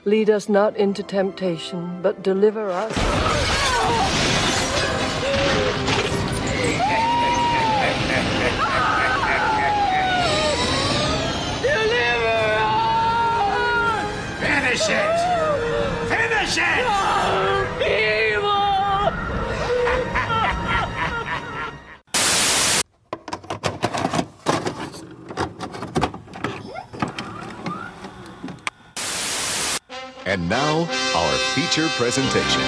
Lead us not into temptation, but deliver us. Finish it! Finish it! And now, our feature presentation.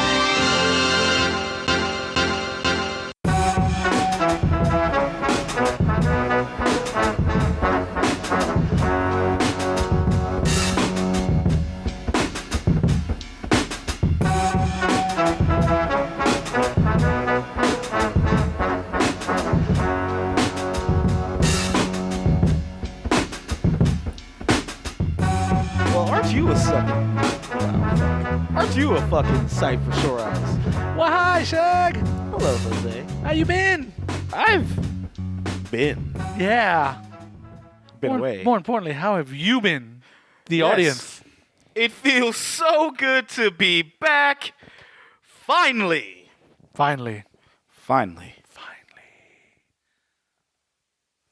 Aren't you a fucking sight for sore eyes? Well, hi, Shag. Hello, Jose. How you been? I've been. Yeah. Been away. More importantly, how have you been? The Yes. audience. It feels so good to be back. Finally. Finally.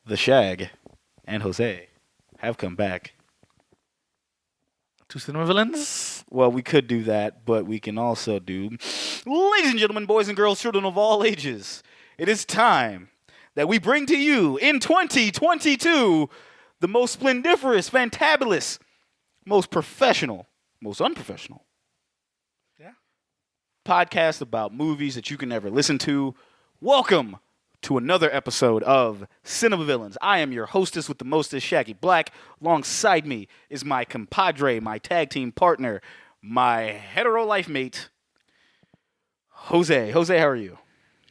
The Shag and Jose have come back. Two cinema villains. Well, we could do that, but we can also do, ladies and gentlemen, boys and girls, children of all ages, it is time that we bring to you in 2022 the most splendiferous, fantabulous, most professional, most unprofessional podcast about movies that you can never listen to. Welcome to another episode of Cinema Villains. I am your hostess with the mostest, Shaggy Black. Alongside me is my compadre, my tag team partner, my hetero life mate, Jose. Jose, how are you?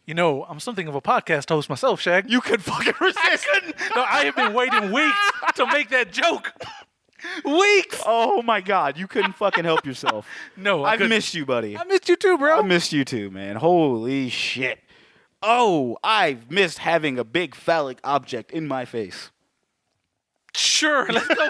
You know, I'm something of a podcast host myself, Shag. You could fucking resist. No, I have been waiting weeks to make that joke. Weeks. Oh my God, you couldn't fucking help yourself. No, I've missed you, buddy. I missed you too, bro. I missed you too, man. Holy shit. Oh, I've missed having a big phallic object in my face. Sure, let's go.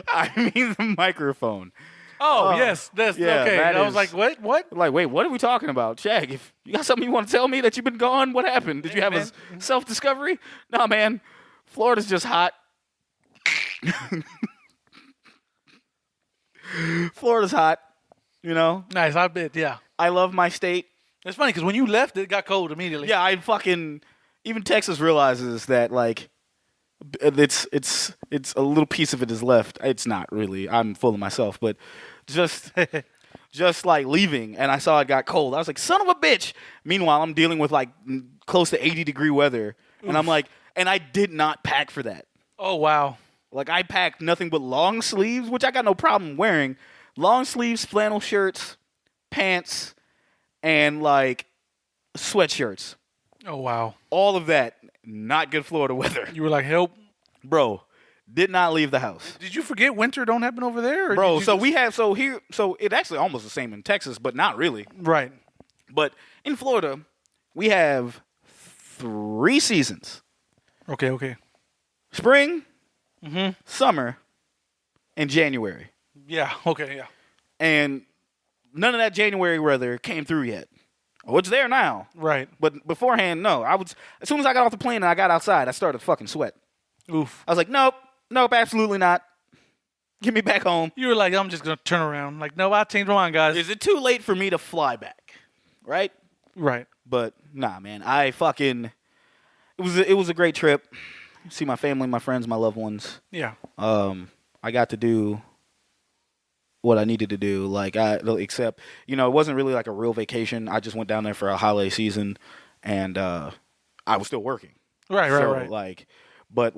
I mean the microphone. Oh, yes, that's yeah, okay. that I was is- like, what? Like, wait, what are we talking about? Shag, if you got something you want to tell me that you've been gone, what happened? Did you have man. a self-discovery? Nah, man. Florida's just hot. Florida's hot, you know? Nice, I bet, yeah. I love my state. It's funny because when you left, it got cold immediately. Yeah, I fucking... Even Texas realizes that, like, it's a little piece of it is left. It's not really. I'm full of myself, but just like leaving, and I saw it got cold. I was like, son of a bitch. Meanwhile, I'm dealing with like close to 80-degree weather, and I'm like, and I did not pack for that. Oh, wow. Like, I packed nothing but long sleeves, which I got no problem wearing. Long sleeves, flannel shirts, pants, and like sweatshirts. Oh, wow. All of that, not good Florida weather. You were like, help. Bro, did not leave the house. Did you forget winter don't happen over there? Or Bro, did you just- so it actually almost the same in Texas, but not really. Right. But in Florida, we have 3 seasons. Okay. Spring, summer, and January. Yeah, okay, yeah. And none of that January weather came through yet. Oh, it's there now. Right. But beforehand, no. As soon as I got off the plane and I got outside, I started to fucking sweat. Oof. I was like, nope, absolutely not. Get me back home. You were like, I'm just going to turn around. Like, no, I changed my mind, guys. Is it too late for me to fly back? Right? Right. But nah, man. It was a great trip. See my family, my friends, my loved ones. Yeah. I got to do what I needed to do. Except, it wasn't really like a real vacation. I just went down there for a holiday season, and I was still working. Right. But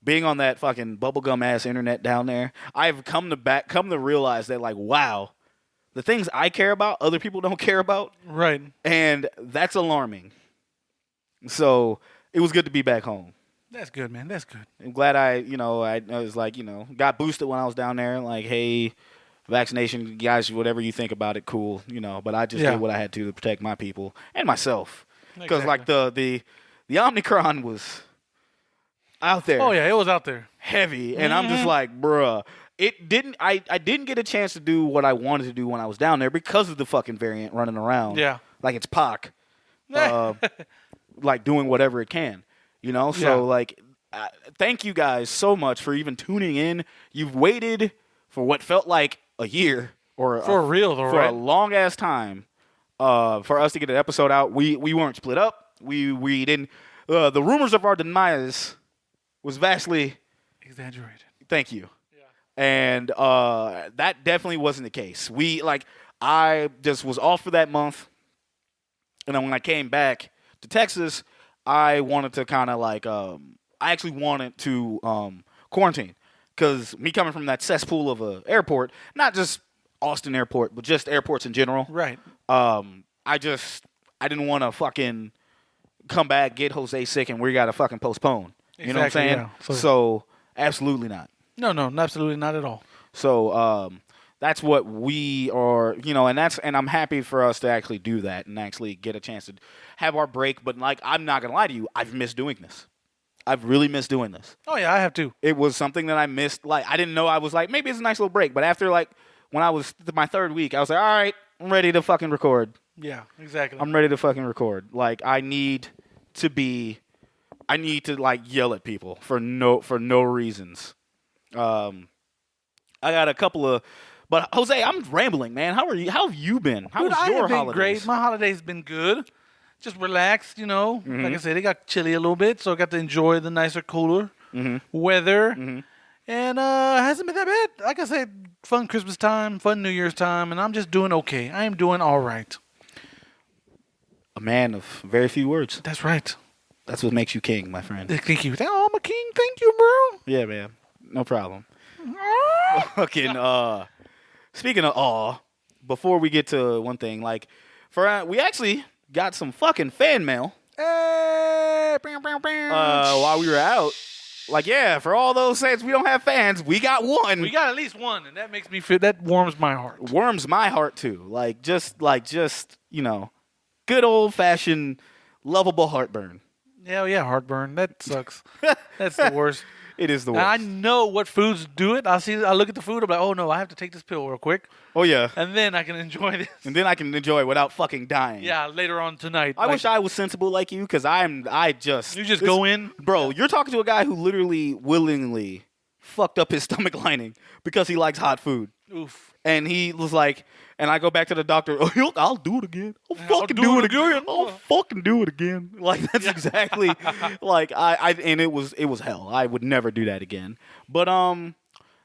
being on that fucking bubblegum ass internet down there, I've come to realize that, like, wow, the things I care about, other people don't care about. Right. And that's alarming. So it was good to be back home. That's good, man. That's good. I'm glad I was like, got boosted when I was down there. Like, hey, vaccination, guys, whatever you think about it, cool, But I just did what I had to protect my people and myself. Because, like, the Omicron was out there. Oh, yeah, it was out there. Heavy. And I'm just like, bruh. it didn't. I didn't get a chance to do what I wanted to do when I was down there because of the fucking variant running around. Yeah. Like it's Pac, like doing whatever it can. You know. So like, thank you guys so much for even tuning in. You've waited for what felt like a year or For real though, for right? a long ass time. For us to get an episode out, we weren't split up. We didn't. The rumors of our demise was vastly Exaggerated. Thank you. Yeah. And that definitely wasn't the case. I just was off for that month, and then when I came back to Texas, I wanted to kind of I actually wanted to quarantine because me coming from that cesspool of a airport, not just Austin Airport, but just airports in general. Right. I didn't want to fucking come back, get Jose sick, and we got to fucking postpone. You know what I'm saying? Yeah. So absolutely not. No, absolutely not at all. So that's what we are, and I'm happy for us to actually do that and actually get a chance to have our break. But I'm not gonna lie to you, I've missed doing this. I've really missed doing this. Oh yeah, I have too. It was something that I missed. I didn't know. I was like, maybe it's a nice little break. But after when I was my third week, I was like, all right, I'm ready to fucking record. Yeah, exactly. I'm ready to fucking record. I need to yell at people for no reasons. I got a couple of, but Jose, I'm rambling, man. How are you? How have you been? How Dude, was I your have been holidays? great. My holiday's been good. Just relaxed, Mm-hmm. Like I said, it got chilly a little bit, so I got to enjoy the nicer, cooler weather. Mm-hmm. And hasn't been that bad. Like I said, fun Christmas time, fun New Year's time, and I'm just doing okay. I am doing all right. A man of very few words. That's right. That's what makes you king, my friend. Thank you. Oh, I'm a king. Thank you, bro. Yeah, man. No problem. Fucking. Speaking of awe, before we get to one thing, we actually got some fucking fan mail. Hey, While we were out. For all those saying we don't have fans, we got one. we got at least one, and that makes me feel, that warms my heart. Warms my heart too. Just good old fashioned lovable heartburn. Hell yeah, heartburn. That sucks. That's the worst. It is the And I worst. know what foods do it. I look at the food, I'm like, oh no, I have to take this pill real quick, Oh yeah. and then I can enjoy this. And then I can enjoy it without fucking dying. Yeah, later on tonight. I wish I was sensible like you, because You just go in, Bro, you're talking to a guy who literally willingly fucked up his stomach lining because he likes hot food. oof. And he was like, and I go back to the doctor, I'll do it again. I'll fucking do do it it again. again. I'll fucking do it again. That's exactly, and it was hell. I would never do that again. But,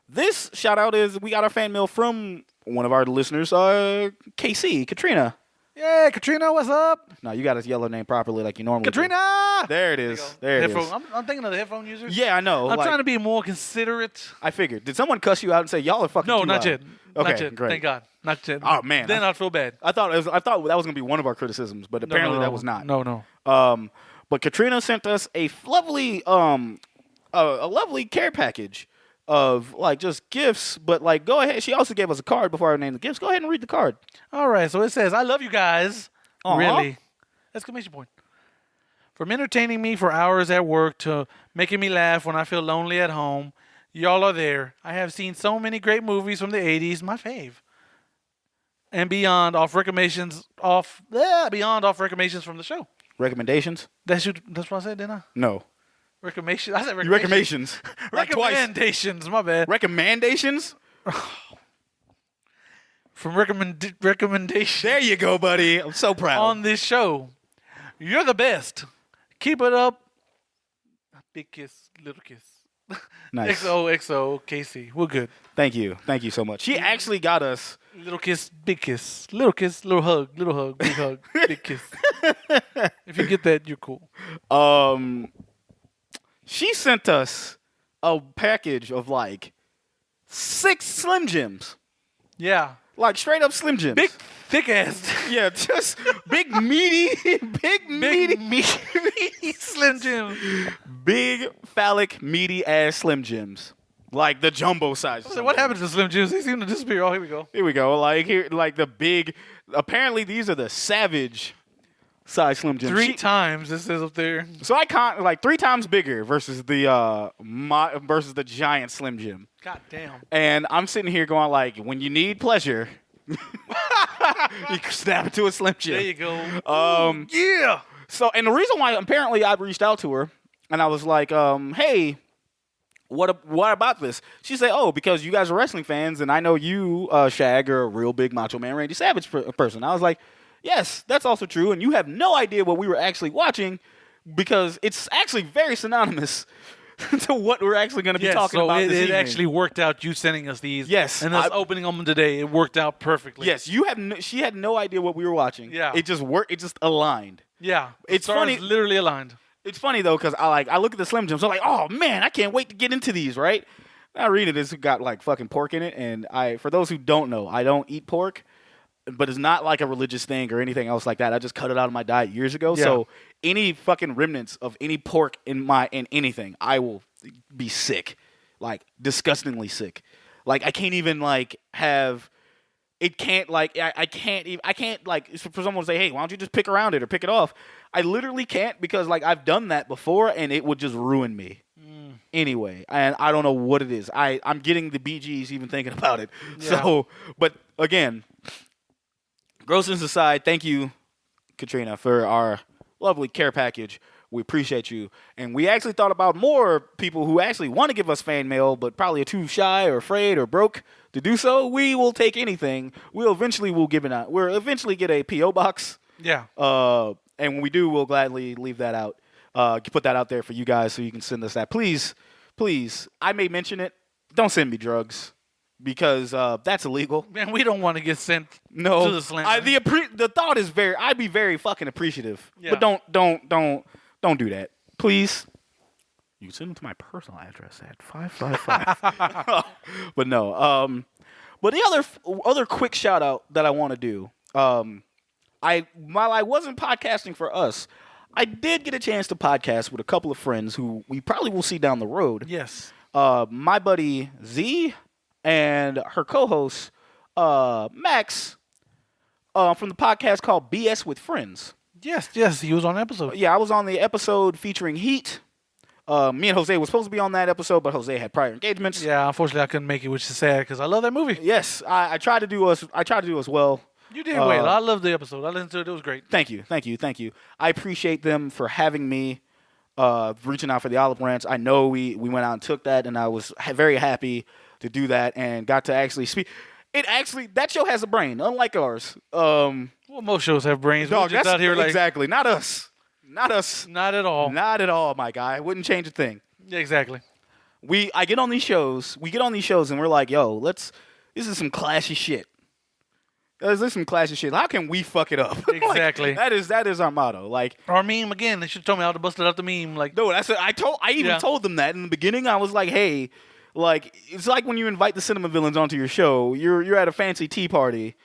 this shout out is, we got our fan mail from one of our listeners, KC, Katrina. Yeah, Katrina, what's up? No, you got to yell her name properly like you normally do. Katrina! There it is. There it is. I'm thinking of the headphone users. Yeah, I know. I'm trying to be more considerate. I figured. Did someone cuss you out and say y'all are fucking No, too not loud? yet. Okay, Not yet. great. Thank God. Not yet. Oh, man. Then I'd feel bad. I thought that was gonna be one of our criticisms, but apparently No. that was not. No. But Katrina sent us a lovely a lovely care package of just gifts. But go ahead. She also gave us a card before I named the gifts. Go ahead and read the card. All right, so it says, I love you guys. Aw. Really? Exclamation point. From entertaining me for hours at work to making me laugh when I feel lonely at home, y'all are there. I have seen so many great movies from the 80s, my fave. And beyond off recommendations from the show. Recommendations? That's what I said, didn't I? No. Recommendations. I said You recommendations. recommendations. Like twice. Recommendations, my bad. Recommendations? From recommendations. There you go, buddy. I'm so proud. On this show. You're the best. Keep it up. Big kiss, little kiss. Nice. XOXO, Casey. We're good. Thank you. Thank you so much. She actually got us. Little kiss, big kiss. Little kiss, little hug, big hug, big kiss. If you get that, you're cool. She sent us a package of 6 Slim Jims. Yeah. Straight up Slim Jims. Big, thick ass. Yeah, just big meaty, meaty Slim Jim. big phallic meaty ass Slim Jims. The jumbo size. So what happened to Slim Jims? They seem to disappear. Oh, here we go. Here we go. Here, the big. Apparently, these are the Savage size Slim Jim. Three times this is up there. So I can't like 3 times bigger versus the versus the giant Slim Jim. God damn. And I'm sitting here going like, when you need pleasure, you can snap it to a Slim Jim. There you go. Yeah. So, and the reason why apparently I reached out to her and I was like, hey, what about this? She said, oh, because you guys are wrestling fans and I know you, Shag, are a real big Macho Man Randy Savage person. I was like, yes, that's also true. And you have no idea what we were actually watching because it's actually very synonymous to what we're actually going to be talking about this evening. It actually worked out, you sending us these. Yes. And us opening them today. It worked out perfectly. Yes, she had no idea what we were watching. Yeah. It just worked. It just aligned. Yeah. It's funny. Literally aligned. It's funny, though, because I look at the Slim Jims. I'm like, oh, man, I can't wait to get into these, right? I read it. It's got, like, fucking pork in it. And for those who don't know, I don't eat pork. But it's not like a religious thing or anything else like that. I just cut it out of my diet years ago. Yeah. So any fucking remnants of any pork in anything, I will be sick, like disgustingly sick. Like I can't even like have. It can't like I can't like for someone to say, hey, why don't you just pick around it or pick it off? I literally can't because like I've done that before and it would just ruin me. Anyway, and I don't know what it is. I'm getting the BGs even thinking about it. Yeah. So, but again. Grossness aside, thank you, Katrina, for our lovely care package. We appreciate you. And we actually thought about more people who actually want to give us fan mail, but probably are too shy or afraid or broke to do so. We will take anything. We'll eventually get a P.O. box. Yeah. And when we do, we'll gladly leave that out. Put that out there for you guys so you can send us that. Please, I may mention it. Don't send me drugs. Because that's illegal. Man, we don't want to get sent to the slam. The thought is I'd be very fucking appreciative. Yeah. But don't do that. Please. You can send them to my personal address at 555. But no. But the other quick shout out that I want to do. While I wasn't podcasting for us, I did get a chance to podcast with a couple of friends who we probably will see down the road. Yes. My buddy Z and her co-host, Max, from the podcast called BS with Friends. Yes, he was on the episode. Yeah, I was on the episode featuring Heat. Me and Jose were supposed to be on that episode, but Jose had prior engagements. Yeah, unfortunately I couldn't make it, which is sad because I love that movie. Yes, I tried to do as well. You did well. I loved the episode. I listened to it. It was great. Thank you. I appreciate them for having me, reaching out for the olive branch. I know we went out and took that, and I was very happy to do that and got to actually speak. That show has a brain, unlike ours. Well, most shows have brains. Dog, we're just out here like exactly. Not us. Not at all. Not at all, my guy. Wouldn't change a thing. Yeah, exactly. I get on these shows. We get on these shows and we're like, yo, this is some classy shit. This is some classy shit. How can we fuck it up? Exactly. Like, that is our motto. Like our meme again. They should have told me how to bust it up the meme. Like no, that's what I even told them that in the beginning. I was like, hey. Like, it's like when you invite the cinema villains onto your show. You're at a fancy tea party,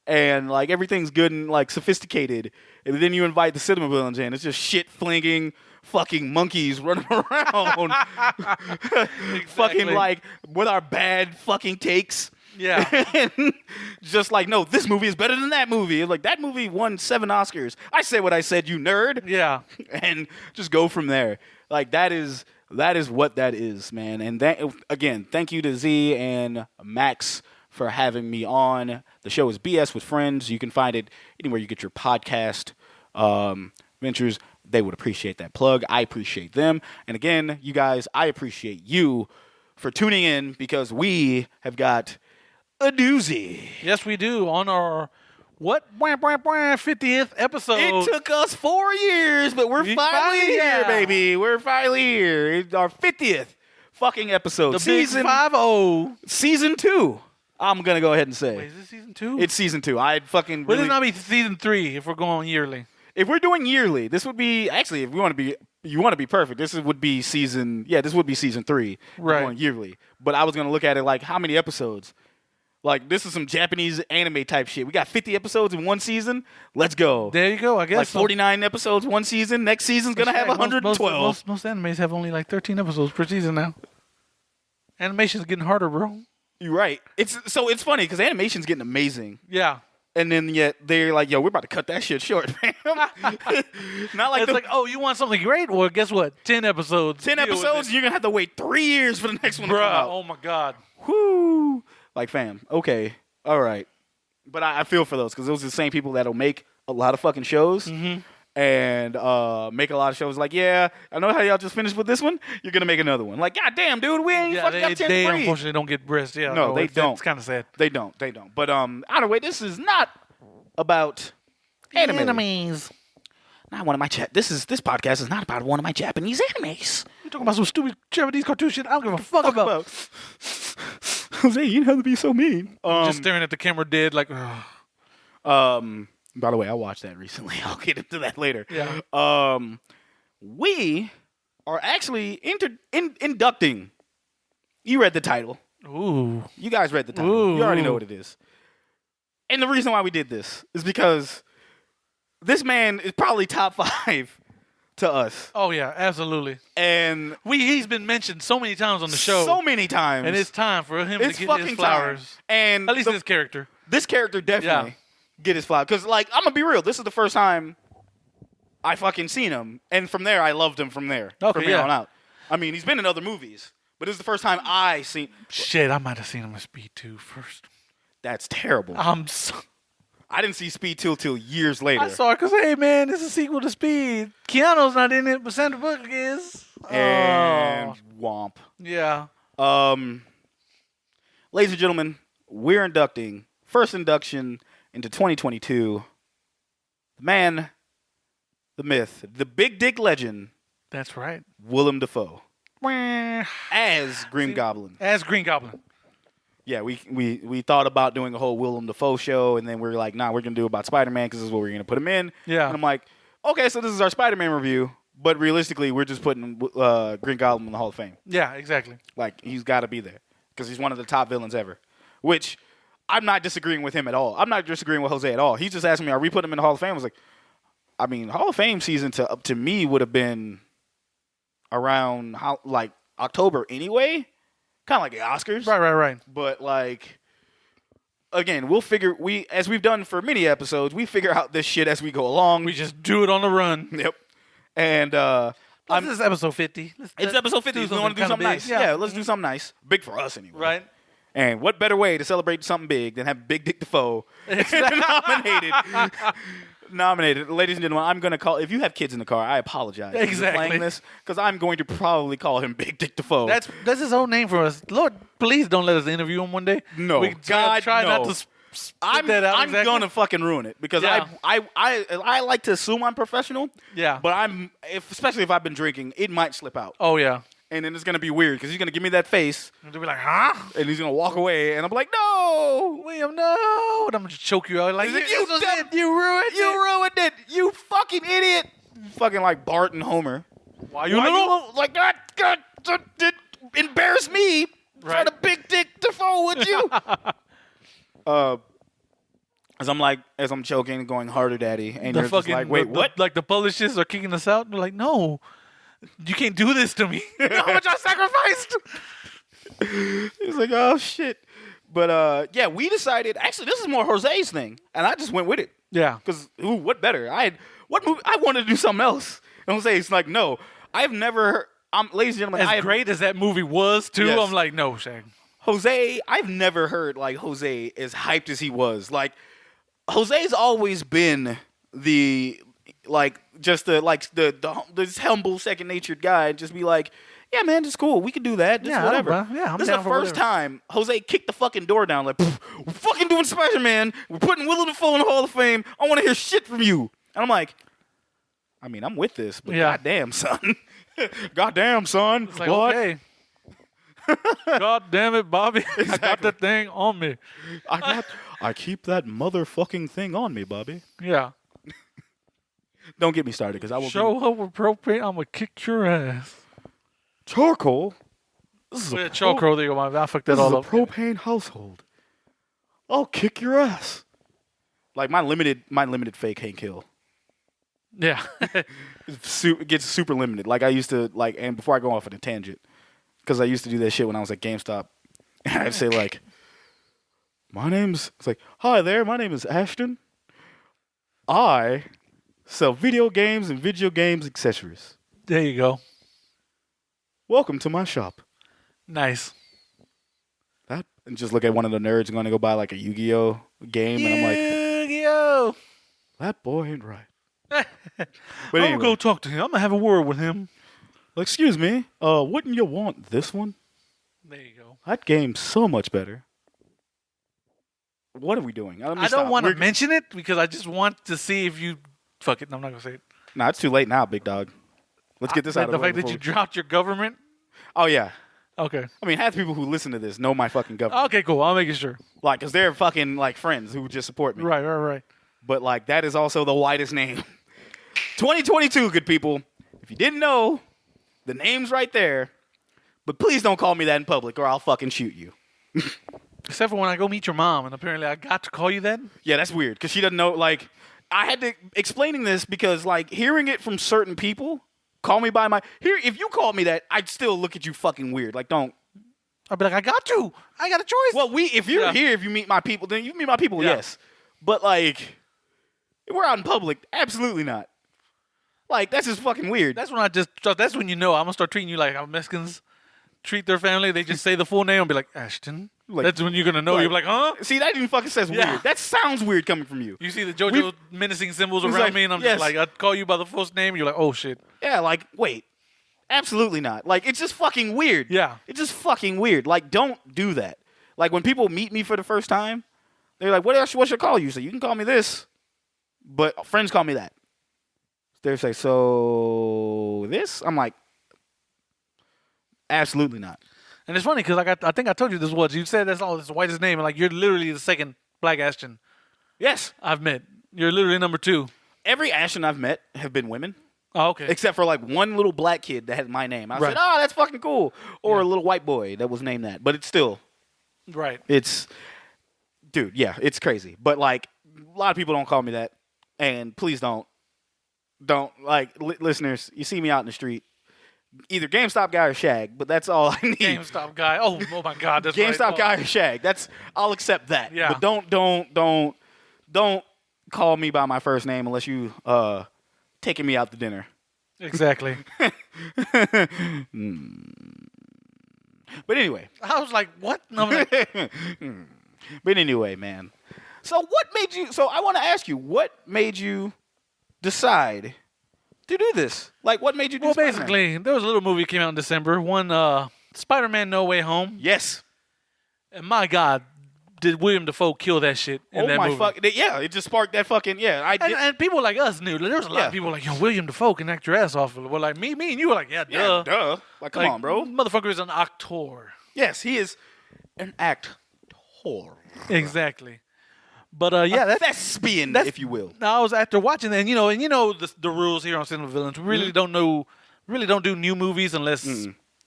and, like, everything's good and, like, sophisticated. And then you invite the cinema villains in. It's just shit-flinging fucking monkeys running around. Exactly. Fucking, like, with our bad fucking takes. Yeah. And just like, no, this movie is better than that movie. Like, that movie won 7 Oscars. I said what I said, you nerd. Yeah. And just go from there. Like, that is what that is, man. And again, thank you to Z and Max for having me on. The show is BS with Friends. You can find it anywhere you get your podcast ventures. They would appreciate that plug. I appreciate them. And again, you guys, I appreciate you for tuning in because we have got a doozy. Yes, we do. On our 50th episode. It took us 4 years, but we're finally here, baby. We're finally here. It's our 50th fucking episode. The season 50. Season 2. I'm going to go ahead and say. Wait, is this season 2? It's season 2. I'd fucking Would it not be season 3 if we're going yearly? If we're doing yearly, this would be, actually, if we want to be perfect, this would be season 3. Right. Going yearly. But I was going to look at it like, how many episodes? Like, this is some Japanese anime type shit. We got 50 episodes in one season. Let's go. There you go, I guess. Like 49 episodes one season. Next season's going to have 112. Most animes have only like 13 episodes per season now. Animation's getting harder, bro. You're right. It's funny because animation's getting amazing. Yeah. And then yet they're like, yo, we're about to cut that shit short, fam. Not like It's like, oh, you want something great? Well, guess what? 10 episodes. 10 Deal with episodes, it. you're going to have to wait 3 years for the next one to come Bruh, out. oh my God. Whoo. Like, fam, okay, all right. But I feel for those because those are the same people that'll make a lot of fucking shows and make a lot of shows like, yeah, I know how y'all just finished with this one. You're going to make another one. Like, God damn, dude, we ain't fucking got a chance they to breathe. unfortunately don't get breast. Yeah, No, they don't. It's kind of sad. They don't. But either way, this is not about anime. Enemies. Not one of my this podcast is not about one of my Japanese animes. You're talking about some stupid Japanese cartoon shit I don't give a fuck about. Jose, you have to be so mean. Just staring at the camera dead like, ugh. By the way, I watched that recently. I'll get into that later. Yeah. We are actually inducting. You read the title. Ooh. You guys read the title. Ooh. You already know what it is. And the reason why we did this is because this man is probably top 5 to us. Oh, yeah, absolutely. And He's been mentioned so many times on the show. so many times. And it's time for him to It's get fucking his flowers. time. And At least his character. this character definitely get his flowers. Because, like, I'm going to be real. This is the first time I fucking seen him. And from there, I loved him from there. Okay, from here yeah. on out. I mean, he's been in other movies. But this is the first time I seen... Shit, I might have seen him in Speed 2 first. That's terrible. So... I didn't see Speed 2 till years later. I saw it because, hey, man, it's a sequel to Speed. Keanu's not in it, but Sandra Bullock is. And womp. Yeah. Ladies and gentlemen, we're inducting, first induction into 2022, the man, the myth, the big dick legend, That's right. Willem Dafoe, as Green Goblin. As Green Goblin. Yeah, we thought about doing a whole Willem Dafoe show, and then we were like, nah, we're going to do about Spider-Man because this is what we're going to put him in. Yeah. And I'm like, okay, so this is our Spider-Man review, but realistically, we're just putting Green Goblin in the Hall of Fame. Yeah, exactly. Like, he's got to be there because he's one of the top villains ever, which I'm not disagreeing with him at all. I'm not disagreeing with Jose at all. He's just asking me, are we putting him in the Hall of Fame? I was like, I mean, Hall of Fame season to me would have been around October anyway. Kind of like the Oscars. Right. But, like, again, as we've done for many episodes, we figure out this shit as we go along. We just do it on the run. Yep. And This is episode 50. it's episode 50. We want to do something nice. Yeah, let's do something nice. Big for us, anyway. Right. And what better way to celebrate something big than have Big Dick Defoe nominated. Ladies and gentlemen, I'm going to call... If you have kids in the car, I apologize. Exactly. Playing this, because I'm going to probably call him Big Dick Defoe. That's his own name for us. Lord, please don't let us interview him one day. No. We God, try no. not to spit I'm that out. I'm exactly. gonna fucking ruin it because Yeah. I like to assume I'm professional. Yeah. But especially if I've been drinking, it might slip out. Oh, yeah. And then it's gonna be weird because he's gonna give me that face And they'll be like, huh? and he's gonna walk away and I'm like, no, William, no. And I'm going to choke you out. Like, He's like, you ruined it. you ruined it, you fucking idiot. Fucking like Bart and Homer. Why you little? Like God, embarrass me. Try Right. to Big Dick Defoe, would you? As I'm choking and going harder, daddy, and you're just like, wait, what? Like the publishers are kicking us out. They're like, no, you can't do this to me. How much I sacrificed. He's like, oh shit. But yeah, we decided. Actually, this is more Jose's thing, and I just went with it. Yeah. Because what better? What movie? I wanted to do something else. And Jose's like, no, I've never. Ladies and gentlemen, As great as that movie was, too, Yes. I'm like, no, Shag. Jose, I've never heard like Jose as hyped as he was. Like Jose's always been the this humble, second natured guy. Just be like, yeah, man, it's cool. We can do that. Just Yeah, whatever. I'm This is down the for first whatever. time Jose kicked the fucking door down. Like, we're fucking doing Spider-Man. We're putting Willem Dafoe in the Hall of Fame. I want to hear shit from you. And I'm like, I mean, I'm with this, but Yeah. goddamn, son. Goddamn, son. It's like, what? okay. God damn it, Bobby. I got that thing on me. I keep that motherfucking thing on me, Bobby. Yeah. Don't get me started, because I will Show up with propane, I'm going to kick your ass. charcoal. This is Yeah, Charcoal, there you go. I fucked that this is all a up. propane household. I'll kick your ass. Like my limited fake Hank Hill. Yeah. It gets super limited. Like I used to and before I go off on a tangent, because I used to do that shit when I was at GameStop, and I'd say like, It's like, hi there, my name is Ashton. I sell video games and video games accessories. There you go. Welcome to my shop. Nice. That and just look at one of the nerds going to go buy like a Yu-Gi-Oh game, and I'm like, Yu-Gi-Oh! that boy ain't right. I'm But gonna anyway, go talk to him. I'm gonna have a word with him. excuse me, wouldn't you want this one? There you go. That game's so much better. What are we doing? I don't want to mention it because I just want to see if you. Fuck it. No, I'm not gonna say it. Nah, it's too late now, big dog. Let's get this out of the way. The fact that you dropped your government. Oh yeah. Okay. I mean, half the people who listen to this know my fucking government. Okay, cool. I'll make it sure. Like, because they're fucking, like, friends who just support me. Right. But, like, that is also the widest name. 2022, good people. If you didn't know, the name's right there. But please don't call me that in public or I'll fucking shoot you. Except for when I go meet your mom, and apparently I got to call you that. Yeah, that's weird. Because she doesn't know, like, I had to explaining this because, like, hearing it from certain people, call me by my... Here, if you called me that, I'd still look at you fucking weird. Like, don't... I'll be like, I got to. I got a choice. Well, if you're here, if you meet my people, then you meet my people, yes. But, like, if we're out in public, absolutely not. Like, that's just fucking weird. That's when you know I'm gonna start treating you like how Mexicans treat their family. They just say the full name and be like, Ashton. Like, that's when you're gonna know. like, You're like, huh? See, that even fucking says Yeah. weird. That sounds weird coming from you. You see the JoJo menacing symbols He's around like, me, and I'm yes. just like, I call you by the first name. And you're like, oh shit. Yeah, like, wait. Absolutely not. Like, it's just fucking weird. Yeah. It's just fucking weird. Like, don't do that. Like, when people meet me for the first time, they're like, what should I call you? So you can call me this, but friends call me that. They say, so this? I'm like, absolutely not. And it's funny because I think I told you this once. You said that's the whitest name, and like you're literally the second black Ashton Yes. I've met. You're literally number 2. Every Ashton I've met have been women. Oh, okay. Except for like one little black kid that had my name. I Right. said, oh, that's fucking cool. Or a little white boy that was named that. But it's still, Right. dude, yeah, it's crazy. But like, a lot of people don't call me that. And please don't, like, listeners, you see me out in the street, either GameStop guy or Shag, but that's all I need. GameStop guy. Oh my God. That's GameStop right. guy or Shag. I'll accept that. Yeah. But don't call me by my first name unless you taking me out to dinner. Exactly. But anyway. I was like, what? No, I'm like, But anyway, man. So I want to ask you, what made you decide to do this? Like, what made you do well, Spider-Man? basically, there was a little movie that came out in December. One, Spider-Man No Way Home. Yes. And my God, did Willem Dafoe kill that shit in that movie. Yeah, it just sparked that fucking, I did. And people like us knew. There was a lot of people like, yo, Willem Dafoe can act your ass off. Well, like me and you were like, yeah, duh. Yeah, duh. Like, come on, bro. Motherfucker is an actor. Yes, he is an actor. Exactly. But yeah, Thespian, if you will. I was after watching that, and you know the rules here on Cinema Villains. We really don't do new movies unless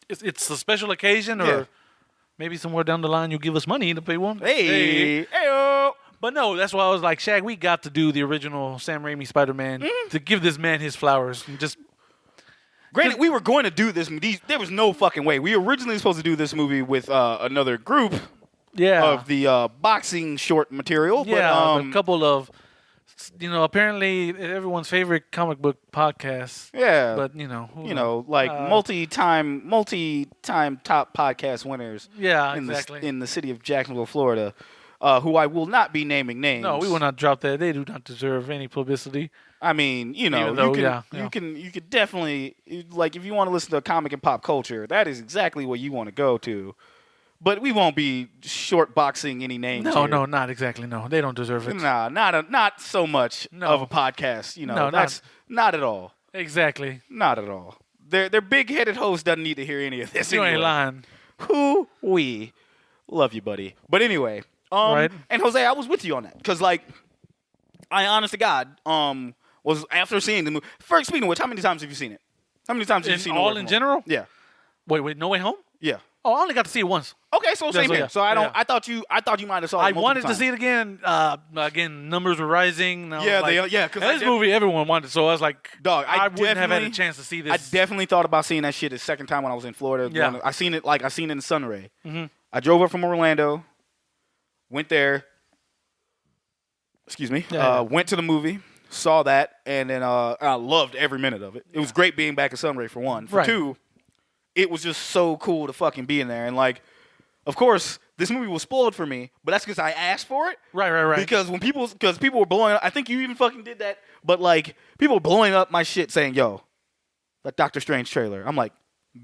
it's a special occasion or maybe somewhere down the line you'll give us money to pay one. Hey. But no, that's why I was like, Shag, we got to do the original Sam Raimi Spider-Man to give this man his flowers. And just Granted, we were going to do this. There was no fucking way. We originally supposed to do this movie with another group of the boxing short material. Yeah, but, a couple of, apparently everyone's favorite comic book podcasts. Yeah. But, multi-time top podcast winners. Yeah, in exactly. In the city of Jacksonville, Florida, who I will not be naming names. No, we will not drop that. They do not deserve any publicity. I mean, you could definitely, like, if you want to listen to comic and pop culture, that is exactly what you want to go to. But we won't be short boxing any names. No, not exactly. No, they don't deserve it. Nah, not so much of a podcast. No, that's not at all. Exactly. Not at all. Their big-headed host doesn't need to hear any of this. You ain't lying. Who we love you, buddy. But anyway, right. And Jose, I was with you on that because, like, I honest to God, was after seeing the movie. First, speaking of which, how many times have you seen it? How many times have you seen it? All in general? Yeah. Wait, No Way Home? Yeah. Oh, I only got to see it once. Okay, so same here. Yeah. So I thought you might have saw it I multiple wanted times. to see it again. Again, numbers were rising. Because this movie everyone wanted. So I was like, dog, I wouldn't have had a chance to see this. I definitely thought about seeing that shit the second time when I was in Florida. Yeah. I seen it in Sunray. Mm-hmm. I drove up from Orlando. Went there. Excuse me. Yeah. Went to the movie, saw that, and then I loved every minute of it. It was great being back at Sunray for one. For Right. two, it was just so cool to fucking be in there. And like, of course, this movie was spoiled for me, but that's because I asked for it. Right. Because people were blowing up. I think you even fucking did that. But like, people were blowing up my shit saying, "Yo, that Doctor Strange trailer." I'm like,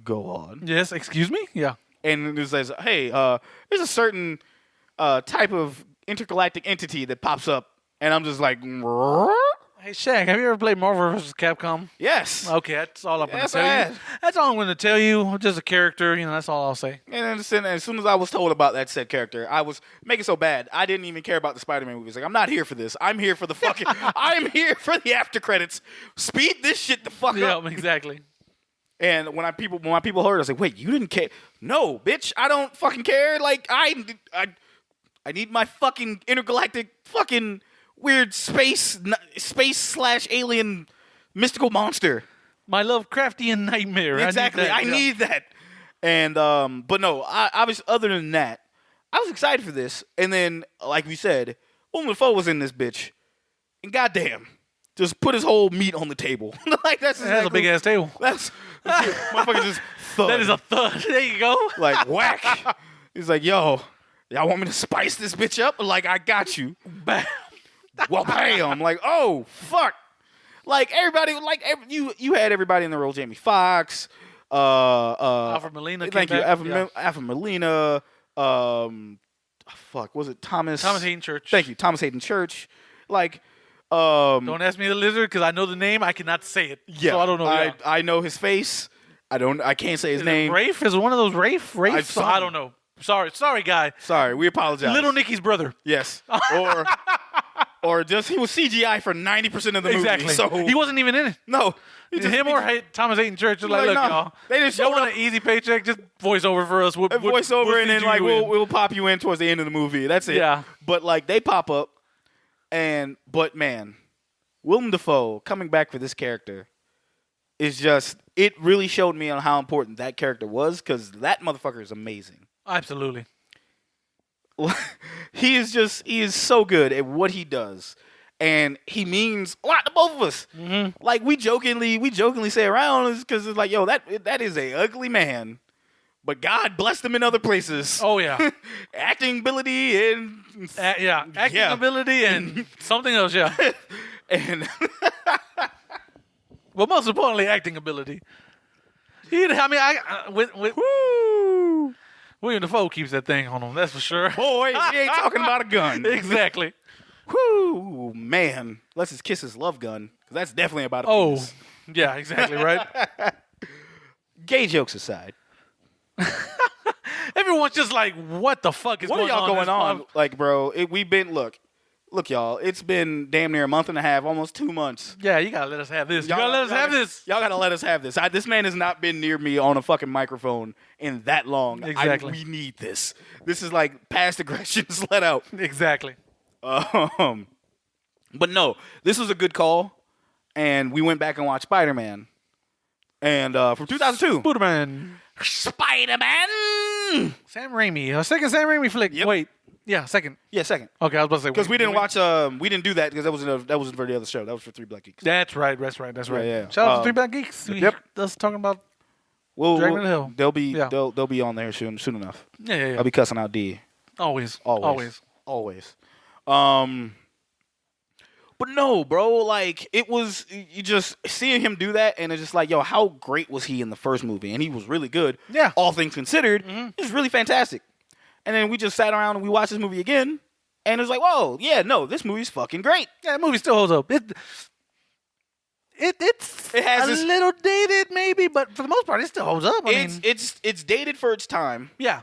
go on. Yes, excuse me? Yeah. And it says, "Hey, there's a certain type of intergalactic entity that pops up," and I'm just like, Hey, Shaq, have you ever played Marvel vs. Capcom? yes. Okay, that's all I'm going to Yes, tell I you. have. That's all I'm going to tell you. Just a character, that's all I'll say. And then as soon as I was told about that said character, I was making so bad. I didn't even care about the Spider-Man movies. Like, I'm not here for this. I'm here for the fucking. I'm here for the after credits. Speed this shit the fuck Yeah, up. exactly. And when my people heard, I was like, "Wait, you didn't care? No, bitch, I don't fucking care. Like, I need my fucking intergalactic fucking weird space / alien mystical monster." My Lovecraftian nightmare. Exactly, I Yeah. need that. And but no, obviously, other than that, I was excited for this. And then, like we said, Willem Dafoe was in this bitch, and goddamn, just put his whole meat on the table. Like that's a big ass table. That's motherfucker just thud. That is a thud. There you go. like whack. He's like, "Yo, y'all want me to spice this bitch up?" Like, I got you. Bam. Well, bam. Like, oh fuck. Like everybody, you had everybody in the role. Jamie Foxx, Alfred Molina. Thank came you, back. Alfred Molina. Fuck, was it Thomas? Thomas Hayden Church. Thank you, Thomas Hayden Church. Like, Don't ask me the lizard because I know the name. I cannot say it. yeah, So I don't know. I know his face. I can't say his Is name. it Rafe? Is it one of those Rafe? saw I him. don't know. Sorry, guy. Sorry, we apologize. Little Nicky's brother. Yes. Or just he was CGI for 90% of the Exactly. movie. So He wasn't even in it. no. He just- Him or Thomas Hayden Church is like, Like, look, nah. y'all. They just y'all showed want an easy paycheck? Just voice over for us. We'll voice over and then feed like you in. we'll pop you in towards the end of the movie. That's it. Yeah. But like they pop up, but man, Willem Dafoe coming back for this character is just it really showed me on how important that character was because that motherfucker is amazing. Absolutely. He is so good at what he does. And he means a lot to both of us. Mm-hmm. Like we jokingly say around because it's like, yo, that is a ugly man, but God blessed him in other places. Oh yeah. Acting ability and Acting Yeah. ability and something else. Yeah. and But most importantly, acting ability. With William Dafoe keeps that thing on him. That's for sure. boy, he ain't talking about a gun. Exactly. Whoo, man, let's just kiss his love gun because that's definitely about a Oh, penis. yeah, exactly right. Gay jokes aside, Everyone's just like, what the fuck is what going are y'all on? going This on? month? Like, bro, we've been look, y'all. It's been damn near a month and a half, almost 2 months. Yeah, you gotta let us have this. You gotta let us have this. Y'all gotta let us have this. This man has not been near me on a fucking microphone in that long. Exactly. We need this. This is like past aggressions let out. Exactly. But no, this was a good call, and we went back and watched Spider-Man, and from 2002. Spider-Man. Spider-Man. Sam Raimi. A second Sam Raimi flick. Yep. Wait. Yeah, second. Yeah, second. Okay, I was about to say. Because we wait, didn't wait. watch. We didn't do that because that wasn't for the other show. That was for Three Black Geeks. That's right. Yeah. Shout out to Three Black Geeks. Yep. Us talking about. We'll, Drag Me to Hell. They'll be Yeah. they'll be on there soon enough. Yeah. I'll be cussing out D. Always. Always. But no, bro, like it was you just seeing him do that and it's just like, yo, how great was he in the first movie? And he was really good. Yeah. All things considered, it was really fantastic. And then we just sat around and we watched this movie again and it was like, whoa, yeah, no, this movie's fucking great. Yeah, the movie still holds up. It has a this- little dated maybe, but for the most part, it still holds up. I mean, It's dated for its time, yeah.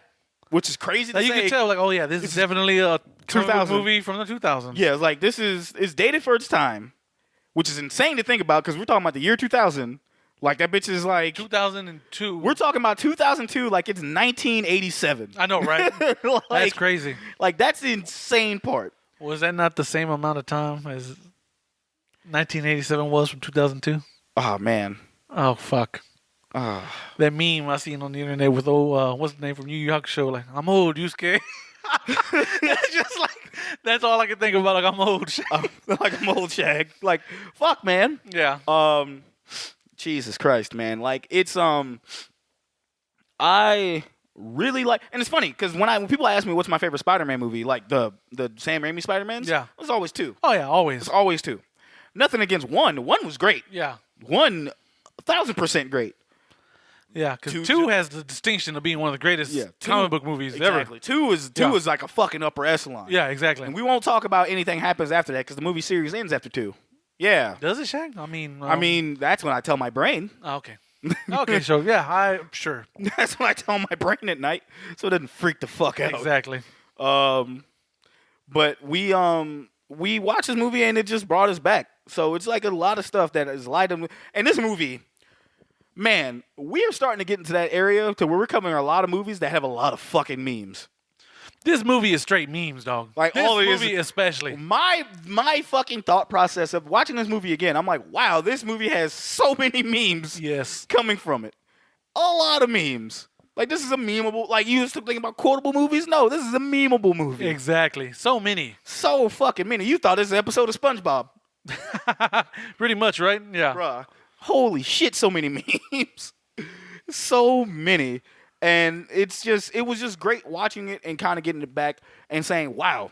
which is crazy Now to you say. can tell, like, oh yeah, this is definitely a 2000 movie from the 2000s. Yeah, it's like it's dated for its time, which is insane to think about because we're talking about the year 2000. Like that bitch is like 2002. we're talking about 2002 like it's 1987. I know, right? Like, That's crazy. Like that's the insane part. Was that not the same amount of time as 1987 was from 2002? Oh man. Oh fuck. Ah. That meme I seen on the internet with what's the name from New York show? Like, I'm old, you scared? It's just like that's all I can think about. Like I'm old. Like I'm old Shag. Like, fuck, man. Yeah. Jesus Christ, man. Like, it's I really like, and it's funny because when people ask me what's my favorite Spider-Man movie, like the Sam Raimi Spider-Mans, Yeah. it's always two. Oh yeah, always. It's always two. Nothing against one. One was great. Yeah. 1,000% great. Yeah, because Two two has the distinction of being one of the greatest comic book movies Exactly. ever. Two is like a fucking upper echelon. Yeah, exactly. And we won't talk about anything happens after that because the movie series ends after 2. Yeah. Does it, Shaq? I mean, That's when I tell my brain. okay. Okay, so yeah, I'm sure. That's when I tell my brain at night, so it doesn't freak the fuck out. Exactly. But we watched this movie and it just brought us back. So it's like a lot of stuff that is light up. And this movie, man, we're starting to get into that area to where we're covering a lot of movies that have a lot of fucking memes. This movie is straight memes, dog. Like this all it movie is, especially. My fucking thought process of watching this movie again, I'm like, wow, this movie has so many memes Yes. coming from it. A lot of memes. Like, this is a memeable, like, you used to think about quotable movies? No, this is a memeable movie. Exactly. So many. So fucking many. You thought this was an episode of SpongeBob. Pretty much, right? Yeah. Bruh. Holy shit, so many memes. So many. And it was just great watching it and kind of getting it back and saying, wow,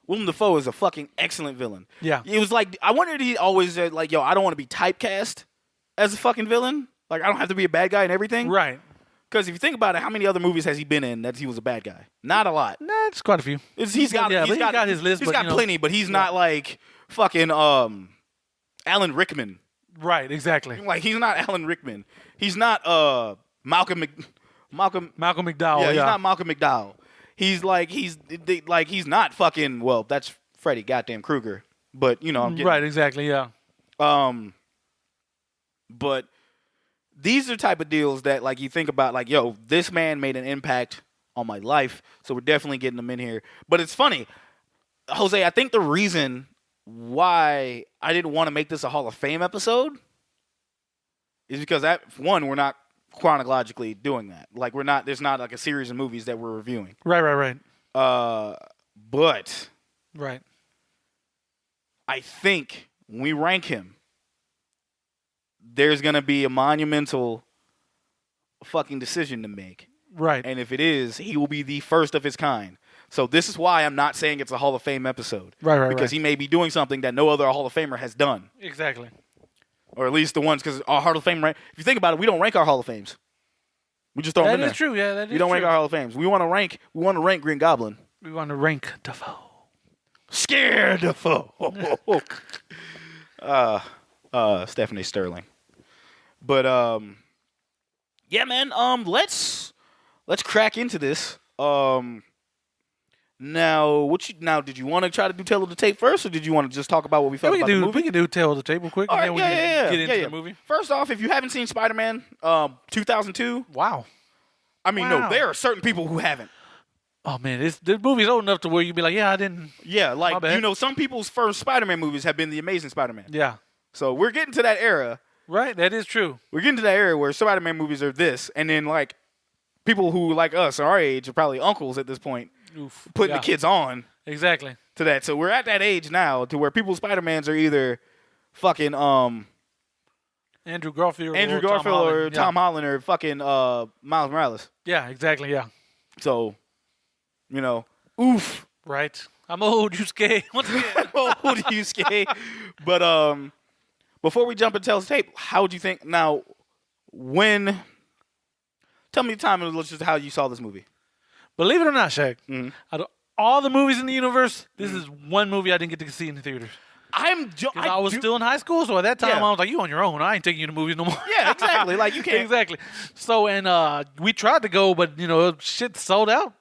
Willem Dafoe is a fucking excellent villain. Yeah. It was like, I wondered he always said, like, yo, I don't want to be typecast as a fucking villain. Like, I don't have to be a bad guy and everything. Right. Because if you think about it, how many other movies has he been in that he was a bad guy? Not a lot. Nah, it's quite a few. He's got his list. He's but, got plenty, but he's not like fucking Alan Rickman. Right, exactly. Like, he's not Alan Rickman. He's not Malcolm McDowell. Yeah, he's not Malcolm McDowell. He's not fucking, well, that's Freddy goddamn Krueger. But, you know, I'm getting right, exactly, yeah. But these are the type of deals that, like, you think about, like, yo, this man made an impact on my life, so we're definitely getting him in here. But it's funny, Jose, I think the reason why I didn't want to make this a Hall of Fame episode is because, we're not chronologically doing that. Like, there's not, like, a series of movies that we're reviewing. Right. But Right. I think when we rank him, there's going to be a monumental fucking decision to make. Right. And if it is, he will be the first of his kind. So this is why I'm not saying it's a Hall of Fame episode. Right. Because he may be doing something that no other Hall of Famer has done. Exactly. Or at least the ones, because our Hall of Fame, if you think about it, we don't rank our Hall of Fames. We just throw them in there. That is true, yeah, that is We don't true. rank our Hall of Fames. We want to rank Green Goblin. We want to rank Dafoe. Scared Dafoe. Stephanie Sterling. But yeah, man. Let's crack into this. Now, did you want to try to do Tale of the Tape first, or did you want to just talk about what we felt about the movie? We can do Tale of the Tape real quick, All and right, then we can get into the movie. First off, if you haven't seen Spider-Man 2002, Wow. I mean, Wow. no, there are certain people who haven't. Oh, man, this movie's old enough to where you'd be like, yeah, I didn't. Yeah, My like, bad. you know, some people's first Spider-Man movies have been The Amazing Spider-Man. Yeah. So we're getting to that era. Right, that is true. We're getting to that era where Spider-Man movies are this, and then, like, people who, like us, our age, are probably uncles at this point, Oof. putting Yeah. the kids on Exactly. to that. So we're at that age now to where people's Spider-Mans are either fucking Andrew Garfield or Tom Holland or fucking Miles Morales. Yeah, exactly, yeah. So, you know, oof. Right. I'm old, you scared. Once again. Old you skate. But before we jump into Tales of Tape, how would you think now tell me the time and just how you saw this movie. Believe it or not, Shaq, Mm-hmm. out of all the movies in the universe, this is one movie I didn't get to see in the theaters. I was still in high school, so at that time Yeah. I was like, you on your own. I ain't taking you to movies no more. Yeah, exactly. Like, you can't. Exactly. So, and we tried to go, but, you know, shit sold out.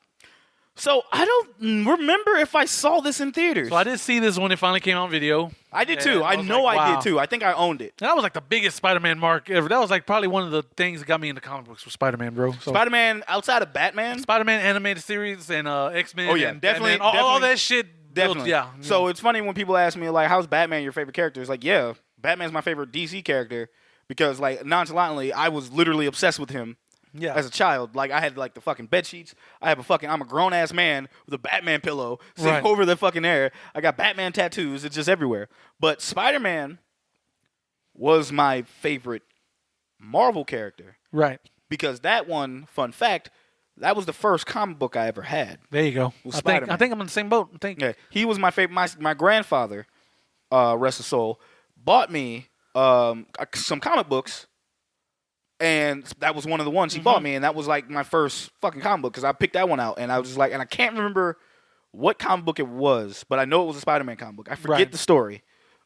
So I don't remember if I saw this in theaters. So I did see this when it finally came out on video. I did too. And I was know like, I wow. did too. I think I owned it. And that was like the biggest Spider-Man mark ever. That was like probably one of the things that got me into comic books was Spider-Man, bro. So Spider-Man outside of Batman. Spider-Man animated series and X-Men. Oh, yeah, and definitely- Batman, all definitely- that shit. Definitely. Yeah. So it's funny when people ask me, like, how's Batman your favorite character? It's like, yeah, Batman's my favorite DC character because, like, nonchalantly, I was literally obsessed with him Yeah. As a child, like I had like the fucking bed sheets. I'm a grown ass man with a Batman pillow sitting Right. over the fucking air. I got Batman tattoos. It's just everywhere. But Spider-Man was my favorite Marvel character Right. because that one, fun fact, that was the first comic book I ever had. There you go. Was I Spider-Man. think I'm in the same boat. I think. Yeah, he was my favorite. My grandfather, rest his soul, bought me some comic books, and that was one of the ones he bought me, and that was like my first fucking comic book because I picked that one out, and I was just like, and I can't remember what comic book it was, but I know it was a Spider-Man comic book. I forget the story.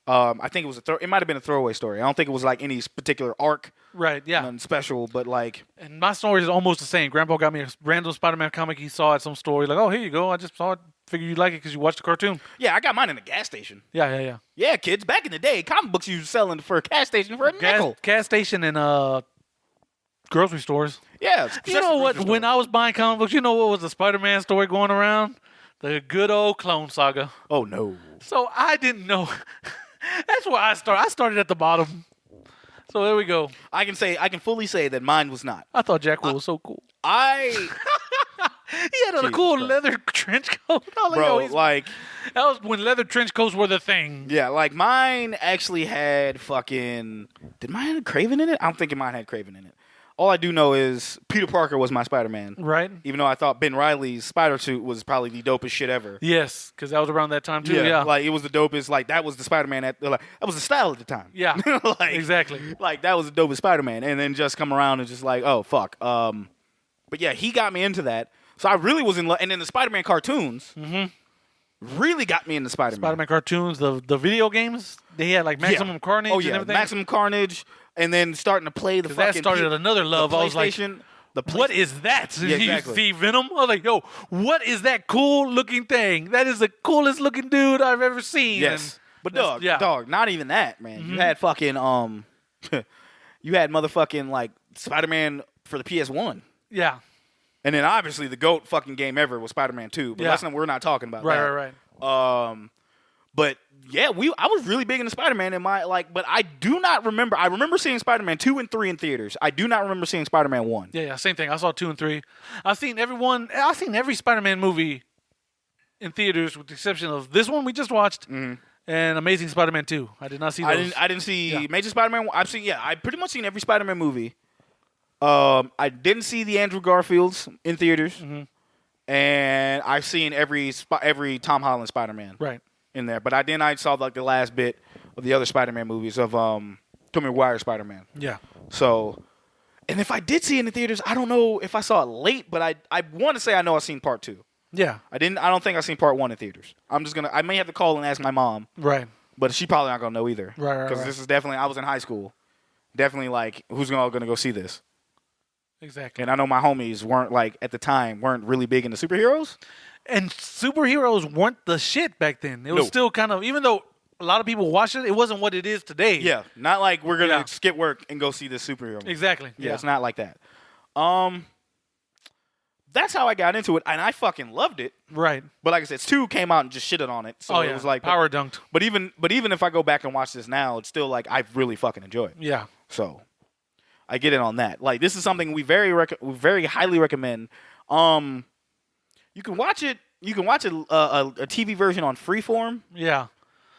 I think it was it might have been a throwaway story. I don't think it was like any particular arc, Right. Yeah. nothing special, but like, And my story is almost the same. Grandpa got me a random Spider-Man comic he saw at some store. He's like, oh, here you go. I just saw it. Figured you'd like it because you watched the cartoon. yeah, I got mine in a gas station. Yeah. Yeah, kids, back in the day, comic books you were selling for a gas station for a nickel. Gas station and grocery stores. Yeah, You know what? When I was buying comic books, you know what was the Spider-Man story going around? The good old Clone Saga. Oh no. So I didn't know. That's where I started. I started at the bottom. So there we go. I can fully say that mine was not. I thought Jack was so cool. I He had a Jesus cool Christ. leather trench coat. I was like, bro, yo, like that was when leather trench coats were the thing. yeah, like mine actually had fucking. Did mine have Craven in it? I don't think mine had Craven in it. All I do know is Peter Parker was my Spider-Man. Right? Even though I thought Ben Reilly's spider suit was probably the dopest shit ever. Yes, because that was around that time too. Yeah. like it was the dopest. Like that was the Spider-Man that was the style at the time. Yeah, like, exactly. Like that was the dopest Spider-Man, and then just come around and just like, oh fuck. But yeah, he got me into that. So I really was in love. And then the Spider-Man cartoons really got me into Spider-Man. Spider-Man cartoons, the video games, they had like Maximum Carnage Oh and yeah, everything. Maximum Carnage, and then starting to play the 'Cause fucking. that started another love. The I was like, PlayStation. what is that? Yeah, You exactly. see Venom? I was like, yo, what is that cool looking thing? That is the coolest looking dude I've ever seen. Yes, And but that's- dog, not even that, man. You had fucking you had motherfucking like Spider-Man for the PS1. Yeah. And then obviously the GOAT fucking game ever was Spider-Man 2. But Yeah. we're not talking about Right, that. right. But yeah, I was really big into Spider-Man in my but I do not remember. I remember seeing Spider-Man 2 and 3 in theaters. I do not remember seeing Spider-Man 1. Yeah, same thing. I saw 2 and 3. I've seen every Spider-Man movie in theaters with the exception of this one we just watched and Amazing Spider-Man 2. I did not see those. I didn't see Yeah. Major Spider-Man. I pretty much seen every Spider-Man movie. I didn't see the Andrew Garfields in theaters. And I've seen every Tom Holland Spider-Man. Right. In there, but I saw like the last bit of the other Spider-Man movies of Tobey Maguire Spider-Man. Yeah. So, and if I did see it in the theaters, I don't know if I saw it late, but I want to say I know I've seen part 2. Yeah. I don't think I've seen part 1 in theaters. I may have to call and ask my mom, Right. but she probably not gonna know either. Right. Because this is definitely, I was in high school. Definitely like, who's gonna go see this? Exactly. And I know my homies weren't really big into superheroes. And superheroes weren't the shit back then. It was No. still kind of, even though a lot of people watched it, it wasn't what it is today. Yeah, not like we're gonna Yeah. skip work and go see this superhero movie. Exactly. Yeah, it's not like that. That's how I got into it, and I fucking loved it. Right. But like I said, 2 came out and just shitted on it. So Oh, it yeah. was like Power dunked. But even if I go back and watch this now, it's still like I really fucking enjoy it. Yeah. So I get it on that. Like this is something we very highly recommend. You can watch it. You can watch a TV version on Freeform. Yeah.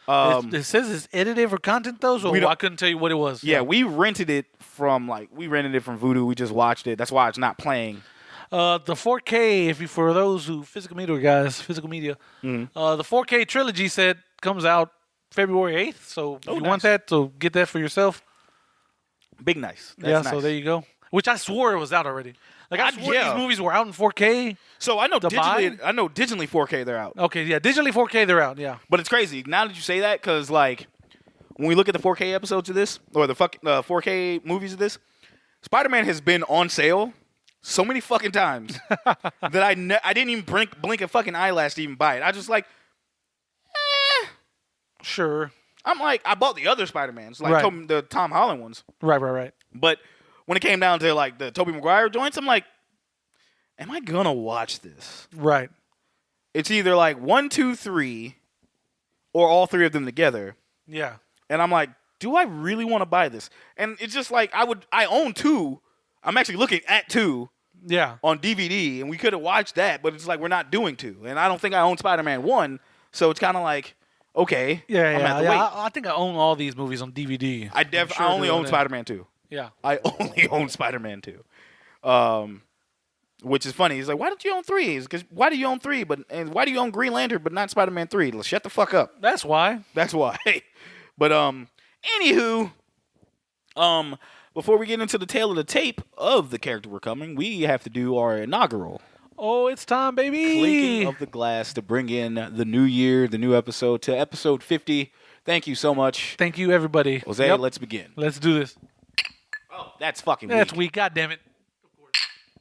Um, it says it's edited for content, though, so we don't- I couldn't tell you what it was. Yeah, we rented it from Vudu. We just watched it. That's why it's not playing. The 4K, for those who physical media guys, the 4K trilogy set comes out February 8th. So if you want that, so get that for yourself. Big nice. That's nice. So there you go. Which I swore it was out already. Like I swore yeah. these movies were out in 4K. So I know To digitally. buy? I know digitally 4K they're out. Okay, yeah, digitally 4K they're out. Yeah. But it's crazy now that you say that because like when we look at the 4K episodes of this or the 4K movies of this, Spider-Man has been on sale so many fucking times that I didn't even blink a fucking eyelash to even buy it. I just like, Sure. I'm like, I bought the other Spider-Mans, like Right. the Tom Holland ones. Right. But when it came down to like the Tobey Maguire joints, I'm like, am I gonna watch this? Right. It's either like 1, 2, 3, or all 3 of them together. Yeah. And I'm like, do I really want to buy this? And it's just like I own 2. I'm actually looking at 2 Yeah. on DVD, and we could have watched that, but it's like we're not doing 2. And I don't think I own Spider-Man 1, so it's kind of like, okay, I'm gonna have to wait. I think I own all these movies on DVD. I only own Spider-Man 2. Yeah. I only own Spider-Man 2. Which is funny. He's like, why don't you own 3? Because why do you own 3? And why do you own Green Lantern but not Spider-Man 3? Shut the fuck up. That's why. That's why. But anywho, before we get into the tale of the tape of the character we're coming, we have to do our inaugural Oh, it's time, baby. clinking of the glass to bring in the new year, the new episode, to episode 50. Thank you so much. Thank you, everybody. Jose, Yep. let's begin. Let's do this. Oh, that's fucking That's weak. weak. God damn it.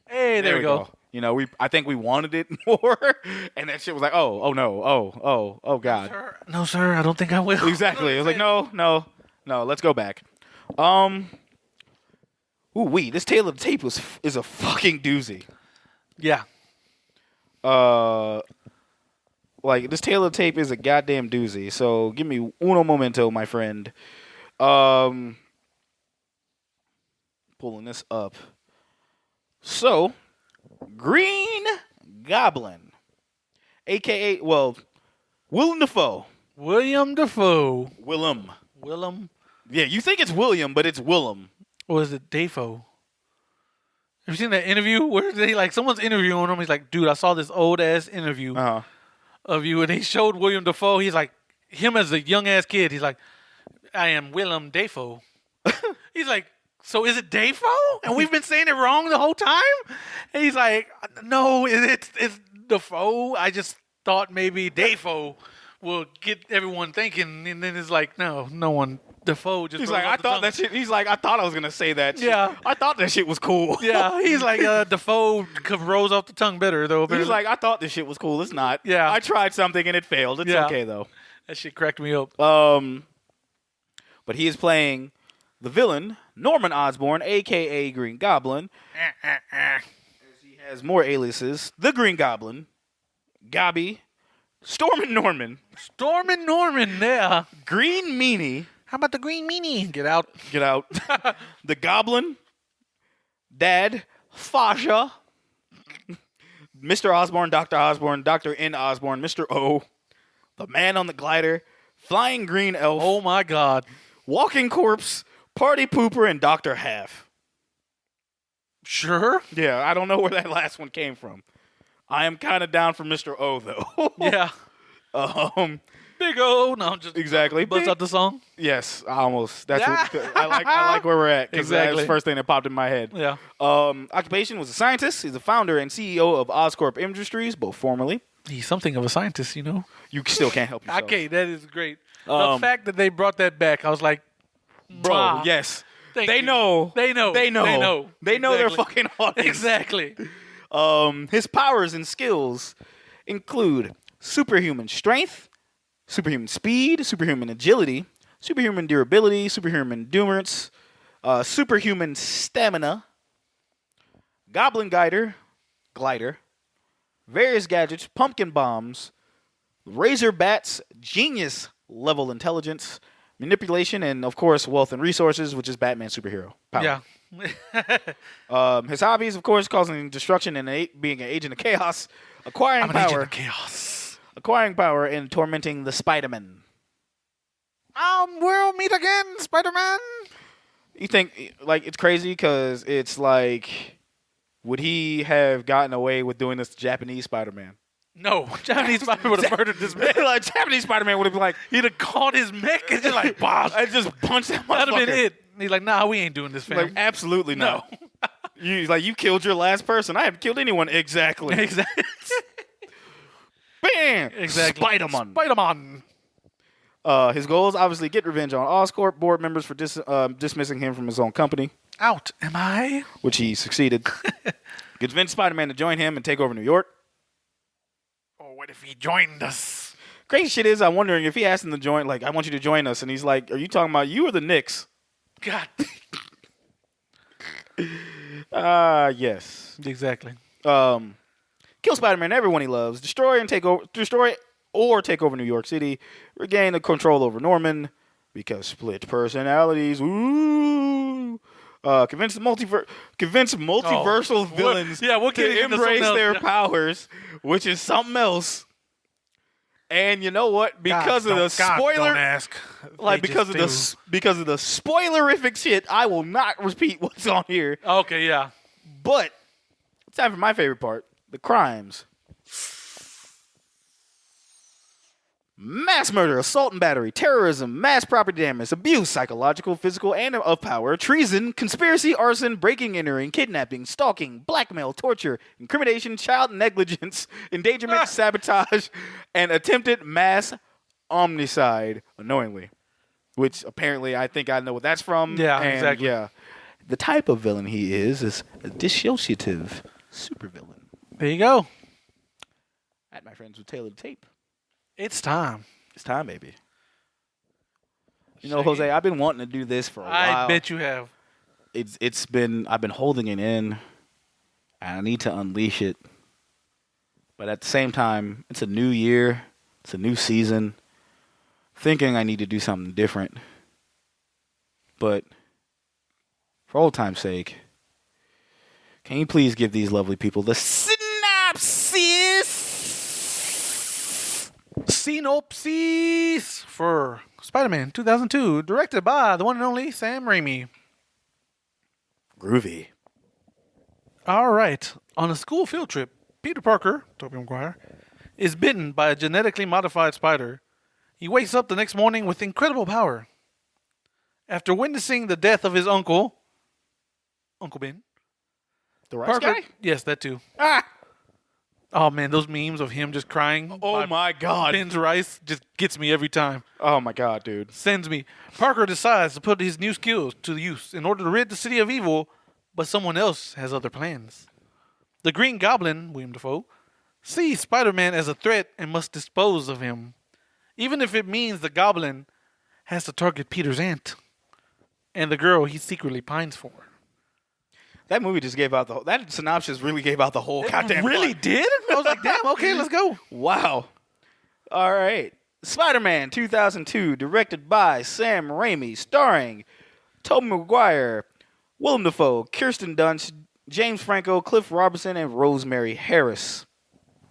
Hey, there we go. You know, I think we wanted it more, and that shit was like, oh no, oh god. No, sir. I don't think I will. Exactly. It was like, no, let's go back. This tale of the tape is a fucking doozy. Yeah. Like this tale of the tape is a goddamn doozy. So give me uno momento, my friend. Pulling this up. So, Green Goblin, a.k.a., Willem Dafoe. William Dafoe. Willem. Willem. Yeah, you think it's William, but it's Willem. Or is it Dafoe? Have you seen that interview where someone's interviewing him? He's like, dude, I saw this old ass interview of you, and he showed William Dafoe. He's like, him as a young ass kid. He's like, I am Willem Dafoe. He's like, so is it Dafoe? And we've been saying it wrong the whole time? And he's like, no, it's Dafoe. I just thought maybe Dafoe will get everyone thinking. And then it's like, no one. Dafoe just. He's like, I thought that shit. He's like, I thought I was gonna say that. Shit. Yeah. I thought that shit was cool. Yeah, he's like, Dafoe rolls off the tongue better though. He's like, I thought this shit was cool. It's not. Yeah. I tried something and it failed. It's okay though. That shit cracked me up. But he is playing the villain, Norman Osborn, a.k.a. Green Goblin. As he has more aliases. The Green Goblin, Gobby, Stormin' Norman, Yeah. Green Meanie. How about the green meanie? Get out. The Goblin, Dad, Fasha, Mr. Osborn, Dr. N. Osborn, Mr. O, the Man on the Glider, Flying Green Elf, Oh my God. Walking Corpse, Party Pooper, and Dr. Half. Sure. Yeah, I don't know where that last one came from. I am kind of down for Mr. O, though. Yeah. Big O. No, just Exactly. bust out the song. Yes, almost. That's what I like where we're at. Exactly. That's the first thing that popped in my head. Yeah. Occupation was a scientist. He's the founder and CEO of Oscorp Industries, both formerly. He's something of a scientist, you know. You still can't help yourself. Okay, that is great. The fact that they brought that back, I was like, Bro, "Mwah." yes. Thank They you. know. They know. They know. They know. They know their Exactly. fucking audience. Exactly. His powers and skills include superhuman strength, superhuman speed, superhuman agility, superhuman durability, superhuman endurance, superhuman stamina, goblin glider, various gadgets, pumpkin bombs, razor bats, genius level intelligence, manipulation, and of course wealth and resources, which is Batman superhero power. Yeah. His hobbies, of course, causing destruction and being an agent of chaos, acquiring I'm an agent power, of chaos. and tormenting the Spider-Man. We'll meet again, Spider-Man. You think, like, it's crazy because it's like, would he have gotten away with doing this to Japanese Spider-Man? No, Japanese Spider-Man would have murdered this man. Like, Japanese Spider-man would have been like, He'd have caught his neck and just like, boss. I just punched that motherfucker. That'd have been it. He's like, nah, we ain't doing this, fam. Like, absolutely not. You killed your last person. I haven't killed anyone. Exactly. Exactly. Bam! Exactly. Spider-Man. Spider-Man. His goals, obviously, get revenge on Oscorp board members for dismissing him from his own company, Out. Am I? which he succeeded. Convince Spider-Man to join him and take over New York. Or what if he joined us? Crazy shit is, I'm wondering if he asked him to join, like, I want you to join us, and he's like, are you talking about you or the Knicks? God. Yes. Exactly. Kill Spider-Man, everyone he loves, destroy or take over New York City, regain the control over Norman, because split personalities, ooh. Convince multiversal villains what to embrace their powers, which is something else. And you know what? Because of the spoiler, don't ask. because of the spoilerific shit, I will not repeat what's on here. Okay, yeah. But it's time for my favorite part: the crimes. Mass murder, assault and battery, terrorism, mass property damage, abuse, psychological, physical, and of power, treason, conspiracy, arson, breaking, entering, kidnapping, stalking, blackmail, torture, incrimination, child negligence, endangerment, sabotage, and attempted mass omnicide, unknowingly. Which apparently I think I know what that's from. Yeah, exactly. Yeah. The type of villain he is a dissociative supervillain. There you go. At my friends with Taylor Tape. It's time. It's time, baby. You know, Jose, I've been wanting to do this for a while. I bet you have. I've been holding it in, and I need to unleash it. But at the same time, it's a new year. It's a new season. Thinking I need to do something different. But for old time's sake, can you please give these lovely people the synopsis? Synopsis for Spider-Man 2002, directed by the one and only Sam Rami. Groovy. All right. On a school field trip, Peter Parker, Tobey Maguire, is bitten by a genetically modified spider. He wakes up the next morning with incredible power. After witnessing the death of his uncle, Uncle Ben. The rice guy? Yes, that too. Ah! Oh, man, those memes of him just crying. Oh, my God. Ben's rice just gets me every time. Oh, my God, dude. Sends me. Parker decides to put his new skills to use in order to rid the city of evil, but someone else has other plans. The Green Goblin, Willem Dafoe, sees Spider-Man as a threat and must dispose of him, even if it means the Goblin has to target Peter's aunt and the girl he secretly pines for. That movie just gave out that synopsis really gave out the whole goddamn Really plot. did? I was like, damn, okay, let's go. Wow. All right. Spider-Man 2002, directed by Sam Raimi, starring Tobey Maguire, Willem Dafoe, Kirsten Dunst, James Franco, Cliff Robertson, and Rosemary Harris.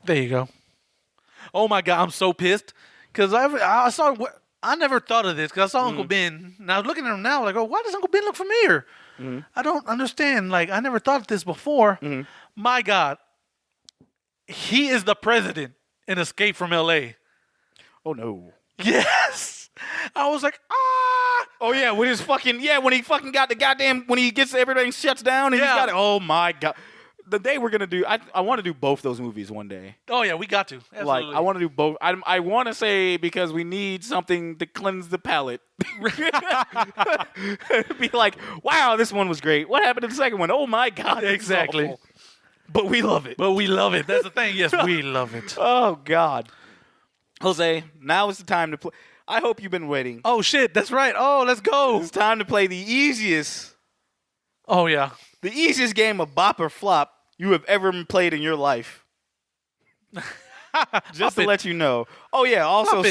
There you go. Oh my God, I'm so pissed because I never thought of this because I saw Uncle Ben and I was looking at him now like, oh, why does Uncle Ben look familiar? I don't understand. Like, I never thought of this before. My God, he is the president in Escape from L.A. Oh no. Yes, I was like, ah. Oh yeah, when he got the goddamn when he gets everything shuts down and he's got it. Oh my God. The day we're gonna do, I want to do both those movies one day. Oh yeah, we got to. Absolutely. Like I want to do both. I want to say because we need something to cleanse the palate. Be like, wow, this one was great. What happened to the second one? Oh my God, exactly. But we love it. That's the thing. Yes, we love it. Oh God, Jose, now is the time to play. I hope you've been waiting. Oh shit, that's right. Oh, let's go. It's time to play the easiest. Oh yeah. The easiest game of bop or flop you have ever played in your life. Just to let you know. Oh yeah, also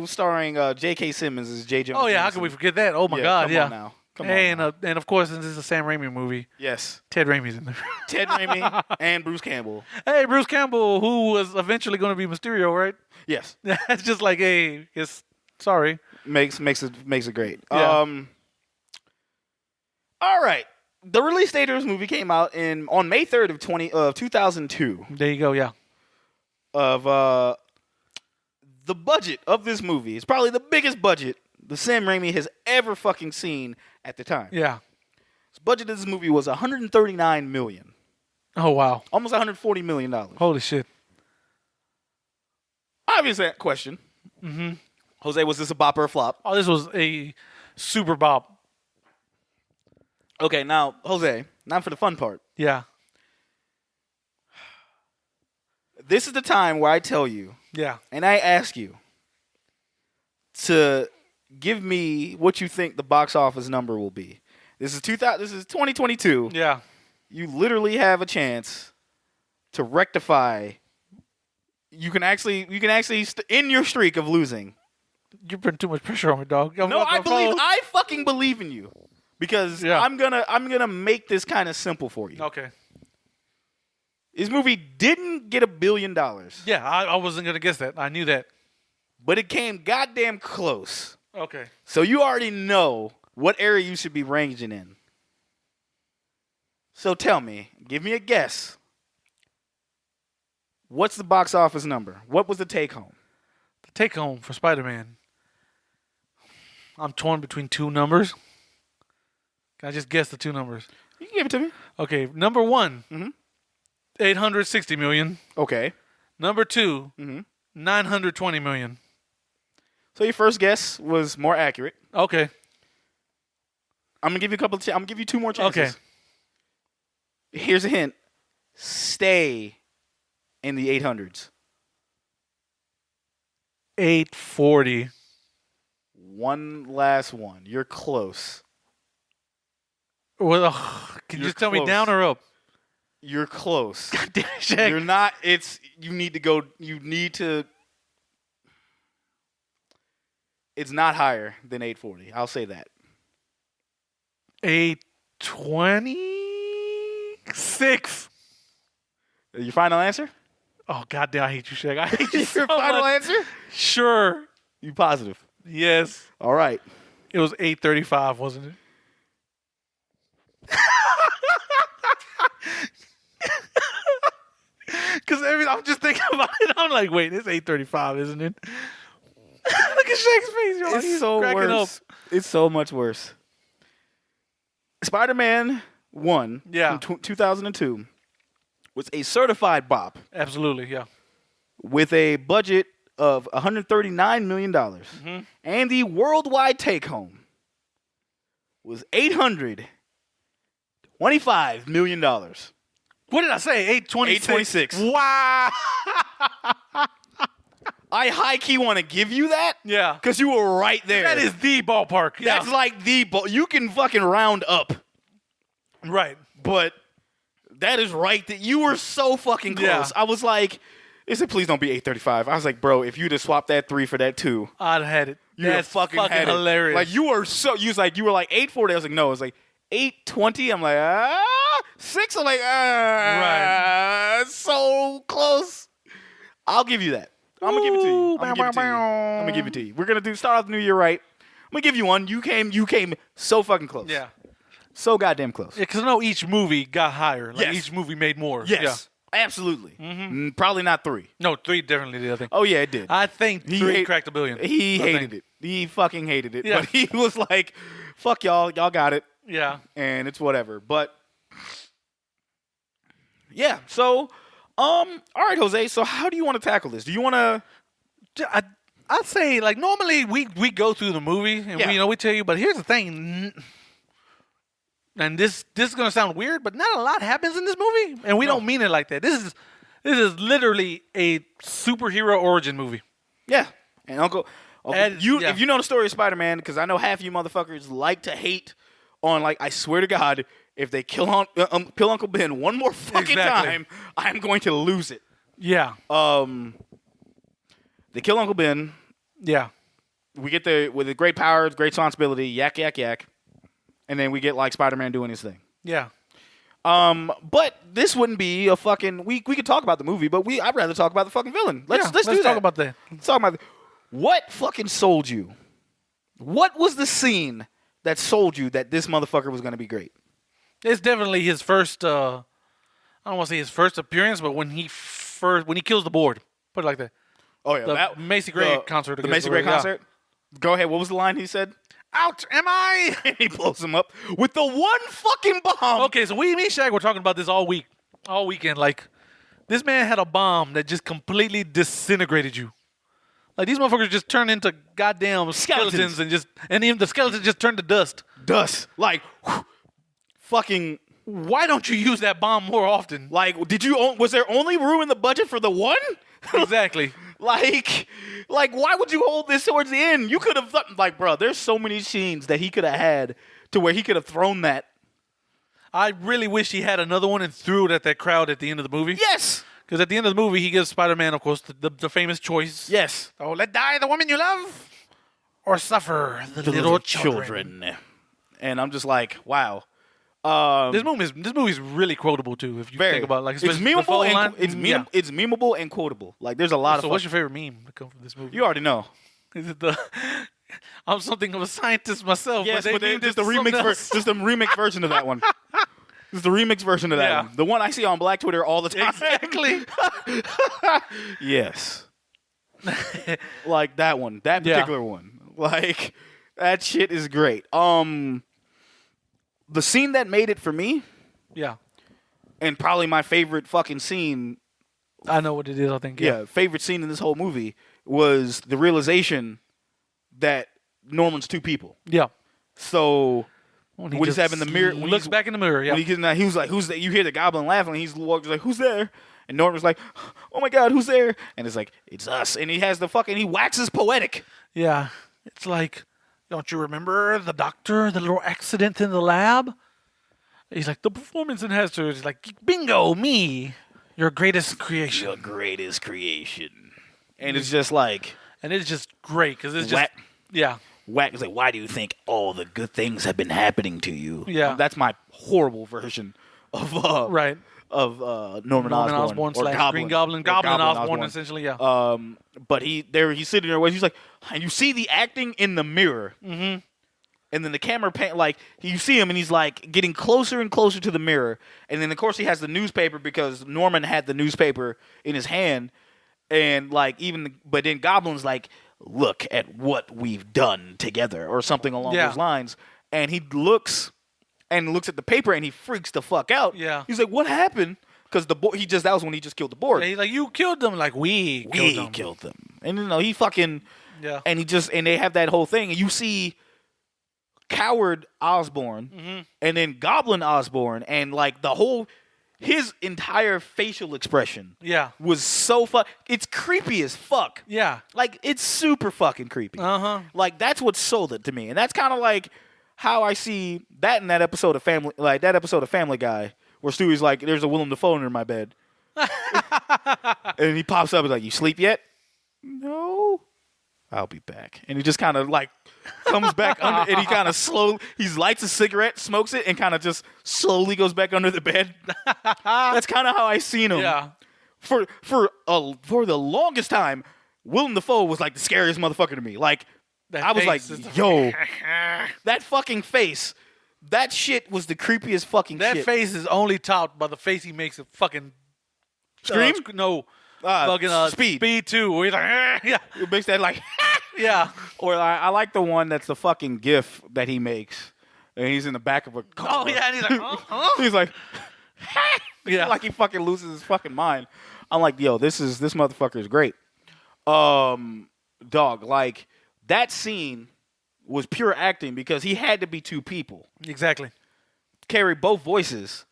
starring J.K. Simmons as J. Jonah Oh yeah, Jameson. how can we forget that? Oh my Yeah, God, come yeah. on now. Come Hey, on now. and of course, this is a Sam Raimi movie. Yes. Ted Raimi's in there. Ted Raimi and Bruce Campbell. Hey, Bruce Campbell, who was eventually going to be Mysterio, right? Yes. It's just like, hey, sorry. Makes it great. Yeah. All right. The release date of this movie came out on May 3rd of 2002. There you go, yeah. Of the budget of this movie is probably the biggest budget the Sam Raimi has ever fucking seen at the time. Yeah. The budget of this movie was $139 million. Oh, wow. Almost $140 million. Holy shit. Obvious question. Mm-hmm. Jose, was this a bop or a flop? Oh, this was a super bop. Okay, now, Jose, now for the fun part. Yeah. This is the time where I tell you, Yeah. and I ask you to give me what you think the box office number will be. This is 2022. Yeah. You literally have a chance to rectify. You can actually end your streak of losing. You're putting too much pressure on me, dog. No, I fucking believe in you. because Yeah. I'm gonna make this kind of simple for you. Okay. This movie didn't get $1 billion, Yeah, I wasn't gonna guess that. I knew that. but it came goddamn close. Okay. So you already know what area you should be ranging in. So tell me, give me a guess. What's the box office number? What was the take home? The take home for Spider-Man. I'm torn between two numbers. Can I just guess the two numbers? You can give it to me. Okay, number one, Mhm. 860 million. Okay. Number two, Mhm. 920 million. So your first guess was more accurate. Okay. I'm gonna give you a couple. I'm gonna give you two more chances. Okay. Here's a hint. Stay in the 800s. 840. One last one. You're close. Well, can you You're just tell me close. down or up? You're close. Damn, Shaq. You're not. You need to go. You need to. It's not higher than 840. I'll say that. 826. Your final answer? Oh, goddamn, I hate you, Shaq. I hate you so Your final much. answer? Sure. You positive? Yes. All right. It was 835, wasn't it? Because I'm just thinking about it. I'm like, wait, it's 835, isn't it? Look at Shaq's face, y'all. It's He's so cracking worse. up. It's so much worse. Spider-Man 1 Yeah. from 2002 was a certified bop Absolutely, yeah. with a budget of $139 million. Mm-hmm. And the worldwide take-home was $825 million. What did I say? 826. 826. Wow. I high-key want to give you that Yeah. because you were right there. That is the ballpark. Yeah. That's like the ball. You can fucking round up, right. but that is right. That you were so fucking close. Yeah. I was like, they said, please don't be 835. I was like, bro, if you'd have swapped that 3 for that 2, I'd have had it. you'd have That's fucking had hilarious. it. Like you were you were like 840. I was like, no, it was like 820. I'm like, 6. I'm like, Right. so close. I'll give you that. I'm gonna give it to you. I'm Ooh, gonna give it to you. I'm gonna give it to you. We're gonna start off the new year right. I'm gonna give you one. You came so fucking close. Yeah. So goddamn close. Yeah, because I know each movie got higher. Like Yes. each movie made more. Yes. Absolutely. Probably not 3. Yeah. No, 3 definitely did, I think. Oh yeah, it did. I think He 3 hate- cracked $1 billion. He I hated think. it. He fucking hated it. Yeah. But he was like, fuck y'all. Y'all got it. Yeah. And it's whatever. But yeah. So all right, Jose. So how do you want to tackle this? Do you want to I'd say, like, normally we go through the movie and Yeah. we tell you, but here's the thing. And this is going to sound weird, but not a lot happens in this movie. And we don't mean it like that. This is literally a superhero origin movie. Yeah. And Uncle And- you yeah. if you know the story of Spider-Man, because I know half of you motherfuckers like to hate on, like, I swear to God, if they kill Uncle Ben one more fucking Exactly. time, I'm going to lose it. Yeah. They kill Uncle Ben. Yeah. We get with the great power, great responsibility, yak, yak, yak. And then we get, like, Spider-Man doing his thing. Yeah. But this wouldn't be a fucking. We could talk about the movie, but I'd rather talk about the fucking villain. Let's do that. talk about that. Let's talk about what fucking sold you. What was the scene that sold you that this motherfucker was going to be great? It's definitely his first. I don't want to say his first appearance, but when he kills the board, put it like that. Oh yeah, The Macy Gray concert. The against Macy Gray Board, yeah. concert. Go ahead. What was the line he said? Out am I? And he blows him up with the one fucking bomb. Okay, so me and Shaq were talking about this all weekend. Like, this man had a bomb that just completely disintegrated you. Like, these motherfuckers just turned into goddamn skeletons and even the skeletons just turned to dust. Dust. Like, fucking. Why don't you use that bomb more often? Like, was there only room in the budget for the one? Exactly. Like, why would you hold this towards the end? You could have, like, bro, there's so many scenes that he could have had to where he could have thrown that. I really wish he had another one and threw it at that crowd at the end of the movie. Yes. Because at the end of the movie, he gives Spider-Man, of course, the famous choice. Yes. Oh, let die the woman you love, or suffer the little children. and I'm just like, wow. This movie's really quotable too. If you think about it. Like it's especially the memeable phone and line. it's memeable and quotable. Like there's a lot of. So what's your favorite meme that comes from this movie? You already know. Is it the? I'm something of a scientist myself. Yes, but but named just it the something remix, else. just the remix version of that one. Just the remix version of that Yeah. one. The one I see on Black Twitter all the time. Exactly. Yes. Like that one, that particular one. Like that shit is great. The scene that made it for me, Yeah. and probably my favorite fucking scene, I know what it is. I think. favorite scene in this whole movie was the realization that Norman's two people. Yeah. So When he's having the mirror, when looks he's- back in the mirror. Yeah. when he was like, "Who's that?" You hear the goblin laughing. And he's like, "Who's there?" And Norman's like, "Oh my God, who's there?" And it's like, "It's us." And he has he waxes poetic. Yeah. It's like, don't you remember the doctor, the little accident in the lab? He's like, the performance enhancer. He's like, bingo, me, your greatest creation. Your greatest creation. And it's just like, And it's just great because it's just, Whack. yeah. whack. It's like, why do you think all the good things have been happening to you? Yeah. That's my horrible version of Right. of Norman Osborn / Green Goblin. Or Goblin Osborn, essentially, yeah. But he's sitting there, he's like, and you see the acting in the mirror. Mm-hmm. And then the camera you see him and he's like getting closer and closer to the mirror. And then of course he has the newspaper because Norman had the newspaper in his hand. And but then Goblin's like, look at what we've done together or something along those lines. And he looks at the paper and he freaks the fuck out. Yeah. He's like, what happened? Because that was when he just killed the board. And he's like, you killed them. Like, we killed them. And he fucking, Yeah. and they have that whole thing. And you see Coward Osborn and then Goblin Osborn and his entire facial expression Yeah. was so it's creepy as fuck. Yeah. Like, it's super fucking creepy. Uh-huh. Like, that's what sold it to me. And that's kind of like how I see that in that episode of Family Guy, where Stewie's like, there's a Willem Dafoe under my bed. And he pops up and like, you sleep yet? No. I'll be back. And he just kind of comes back under, and he kind of he lights a cigarette, smokes it, and kind of just slowly goes back under the bed. That's kind of how I seen him. Yeah. For the longest time, Willem Dafoe was like the scariest motherfucker to me. Like, That I was like, face is- yo, that fucking face, that shit was the creepiest fucking That shit. face is only topped by the face he makes at fucking Scream? no. Fucking Speed. Speed 2, where he's like, yeah. It makes that Yeah. or I like the one that's the fucking GIF that he makes, and he's in the back of a car. Oh, yeah, and he's like, huh? He's like, Yeah. like he fucking loses his fucking mind. I'm like, yo, this motherfucker is great. Dog, like that scene was pure acting because he had to be two people, Exactly. carry both voices.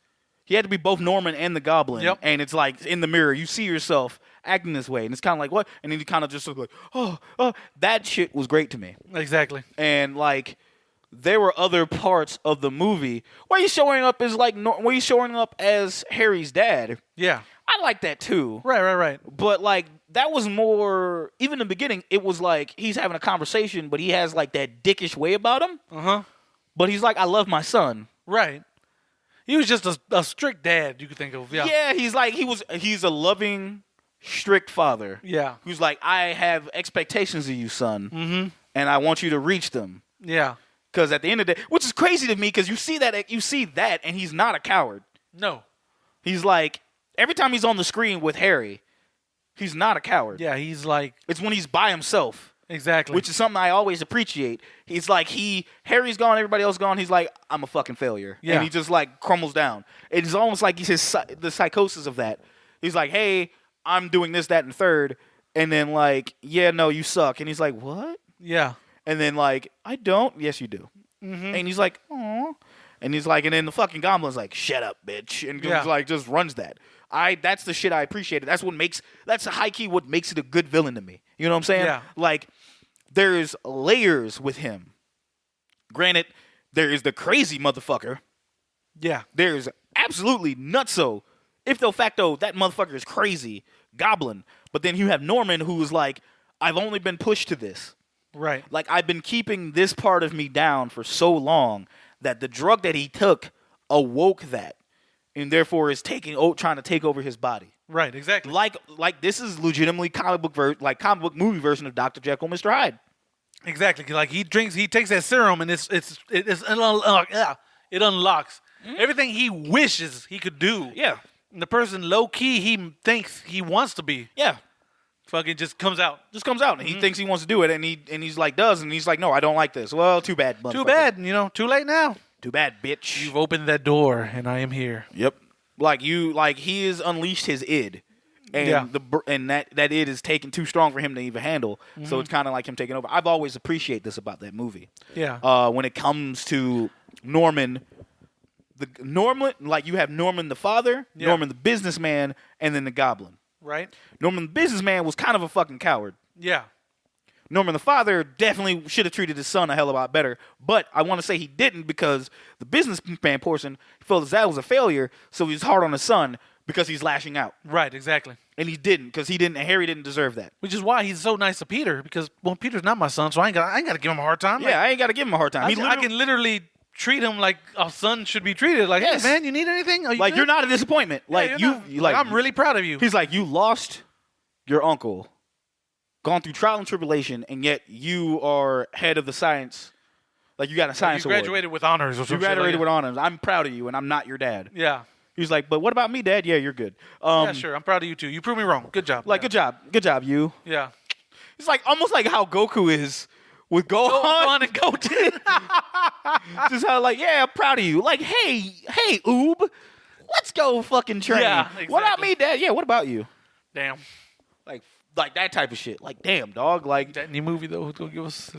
He had to be both Norman and the Goblin. Yep. And it's like in the mirror, you see yourself acting this way, and it's kind of like what? And then you kind of just look like, oh, that shit was great to me. Exactly. And there were other parts of the movie where he's showing up as where he's showing up as Harry's dad. Yeah. I like that too. Right. But that was more, even in the beginning, it was like he's having a conversation, but he has that dickish way about him. Uh-huh. But he's like, I love my son. Right. He was just a strict dad, you could think of. Yeah. Yeah, he's a loving, strict father. Yeah. Who's like, I have expectations of you, son. And I want you to reach them. Yeah. Because at the end of the day, which is crazy to me, because you see that, and he's not a coward. No. He's like, every time he's on the screen with Harry, he's not a coward. Yeah, he's like, It's when he's by himself, exactly. which is something I always appreciate. He's like, Harry's gone, everybody else gone. He's like, I'm a fucking failure. Yeah. And he just crumbles down. It's almost like he's the psychosis of that. He's like, hey, I'm doing this, that, and third. And then yeah, no, you suck. And he's like, what? Yeah. And then I don't. Yes, you do. And he's like, oh. And he's like, and then the fucking goblin's like, shut up, bitch. And just runs that. That's the shit I appreciated. That's high key what makes it a good villain to me. You know what I'm saying? Yeah. There's layers with him. Granted, there is the crazy motherfucker. Yeah. There's absolutely nutso. If de facto, that motherfucker is crazy. Goblin. But then you have Norman who's like, I've only been pushed to this. Right. I've been keeping this part of me down for so long that the drug that he took awoke that, and therefore is trying to take over his body. Right, exactly. Like this is legitimately comic book movie version of Dr. Jekyll, Mr. Hyde. Exactly. Like he takes that serum, and it unlocks everything he wishes he could do. Yeah. And the person low key he thinks he wants to be. Yeah. Fucking just comes out. And he thinks he wants to do it, and he's like does, and he's like, no, I don't like this. Well, too bad, motherfucker. Too bad, too late now. Too bad, bitch. You've opened that door, and I am here. Yep. Like he has unleashed his id, and that id is taken too strong for him to even handle. So it's kind of like him taking over. I've always appreciated this about that movie. Yeah. When it comes to Norman, like you have Norman the father, Norman the businessman, and then the Goblin. Right. Norman the businessman was kind of a fucking coward. Yeah. Norman the father definitely should have treated his son a hell of a lot better, but I want to say he didn't because the businessman portion felt that was a failure, so he was hard on his son because he's lashing out. Right, exactly. And he didn't because Harry didn't deserve that. Which is why he's so nice to Peter because, well, Peter's not my son, so I ain't got to give him a hard time. Yeah, I ain't got to give him a hard time. I can literally treat him like a son should be treated. Like, yes. Hey, man, you need anything? Like, you're not a disappointment. Like, I'm really proud of you. He's like, you lost your uncle, gone through trial and tribulation, and yet you are head of the science. Like, you got a science award. You graduated with honors or something. You graduated with honors. I'm proud of you, and I'm not your dad. Yeah. He's like, but what about me, Dad? Yeah, you're good. Yeah, sure. I'm proud of you, too. You proved me wrong. Good job. Like, yeah. Good job, you. Yeah. It's like almost like how Goku is with Gohan. Gohan and Goten. Just how, like, yeah, I'm proud of you. Like, hey, Oob, let's go fucking train. Yeah, exactly. What about me, Dad? Yeah, what about you? Damn. Like that type of shit. Like, damn, dog. Like that new movie though, it's gonna give us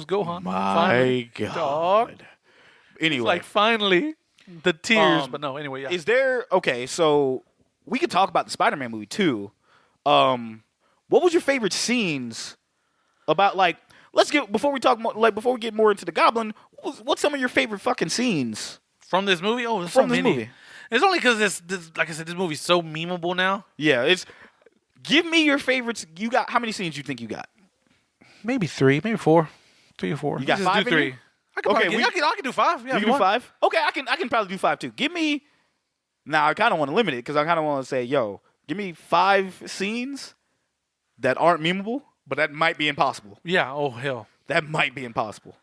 Gohan. My finally, God. Dog. Anyway, it's like finally the tears, but no. Anyway, yeah. Is there okay? So we could talk about the Spider-Man movie too. What was your favorite scenes about? Like, before we get more into the Goblin. What's some of your favorite fucking scenes from this movie? Oh, there's from so this many. movie. It's only because this, like I said, this movie's so memeable now. Yeah, it's. Give me your favorites. You got how many scenes you think you got? Maybe 3, maybe 4, 3 or 4. You got Let's 5 do 3. I can do 5. Yeah, you can do 5. Okay, I can probably do 5 too. Give me. Now I kind of want to limit it because I kind of want to say, yo, give me 5 scenes that aren't memeable, but that might be impossible. Yeah. Oh hell. That might be impossible.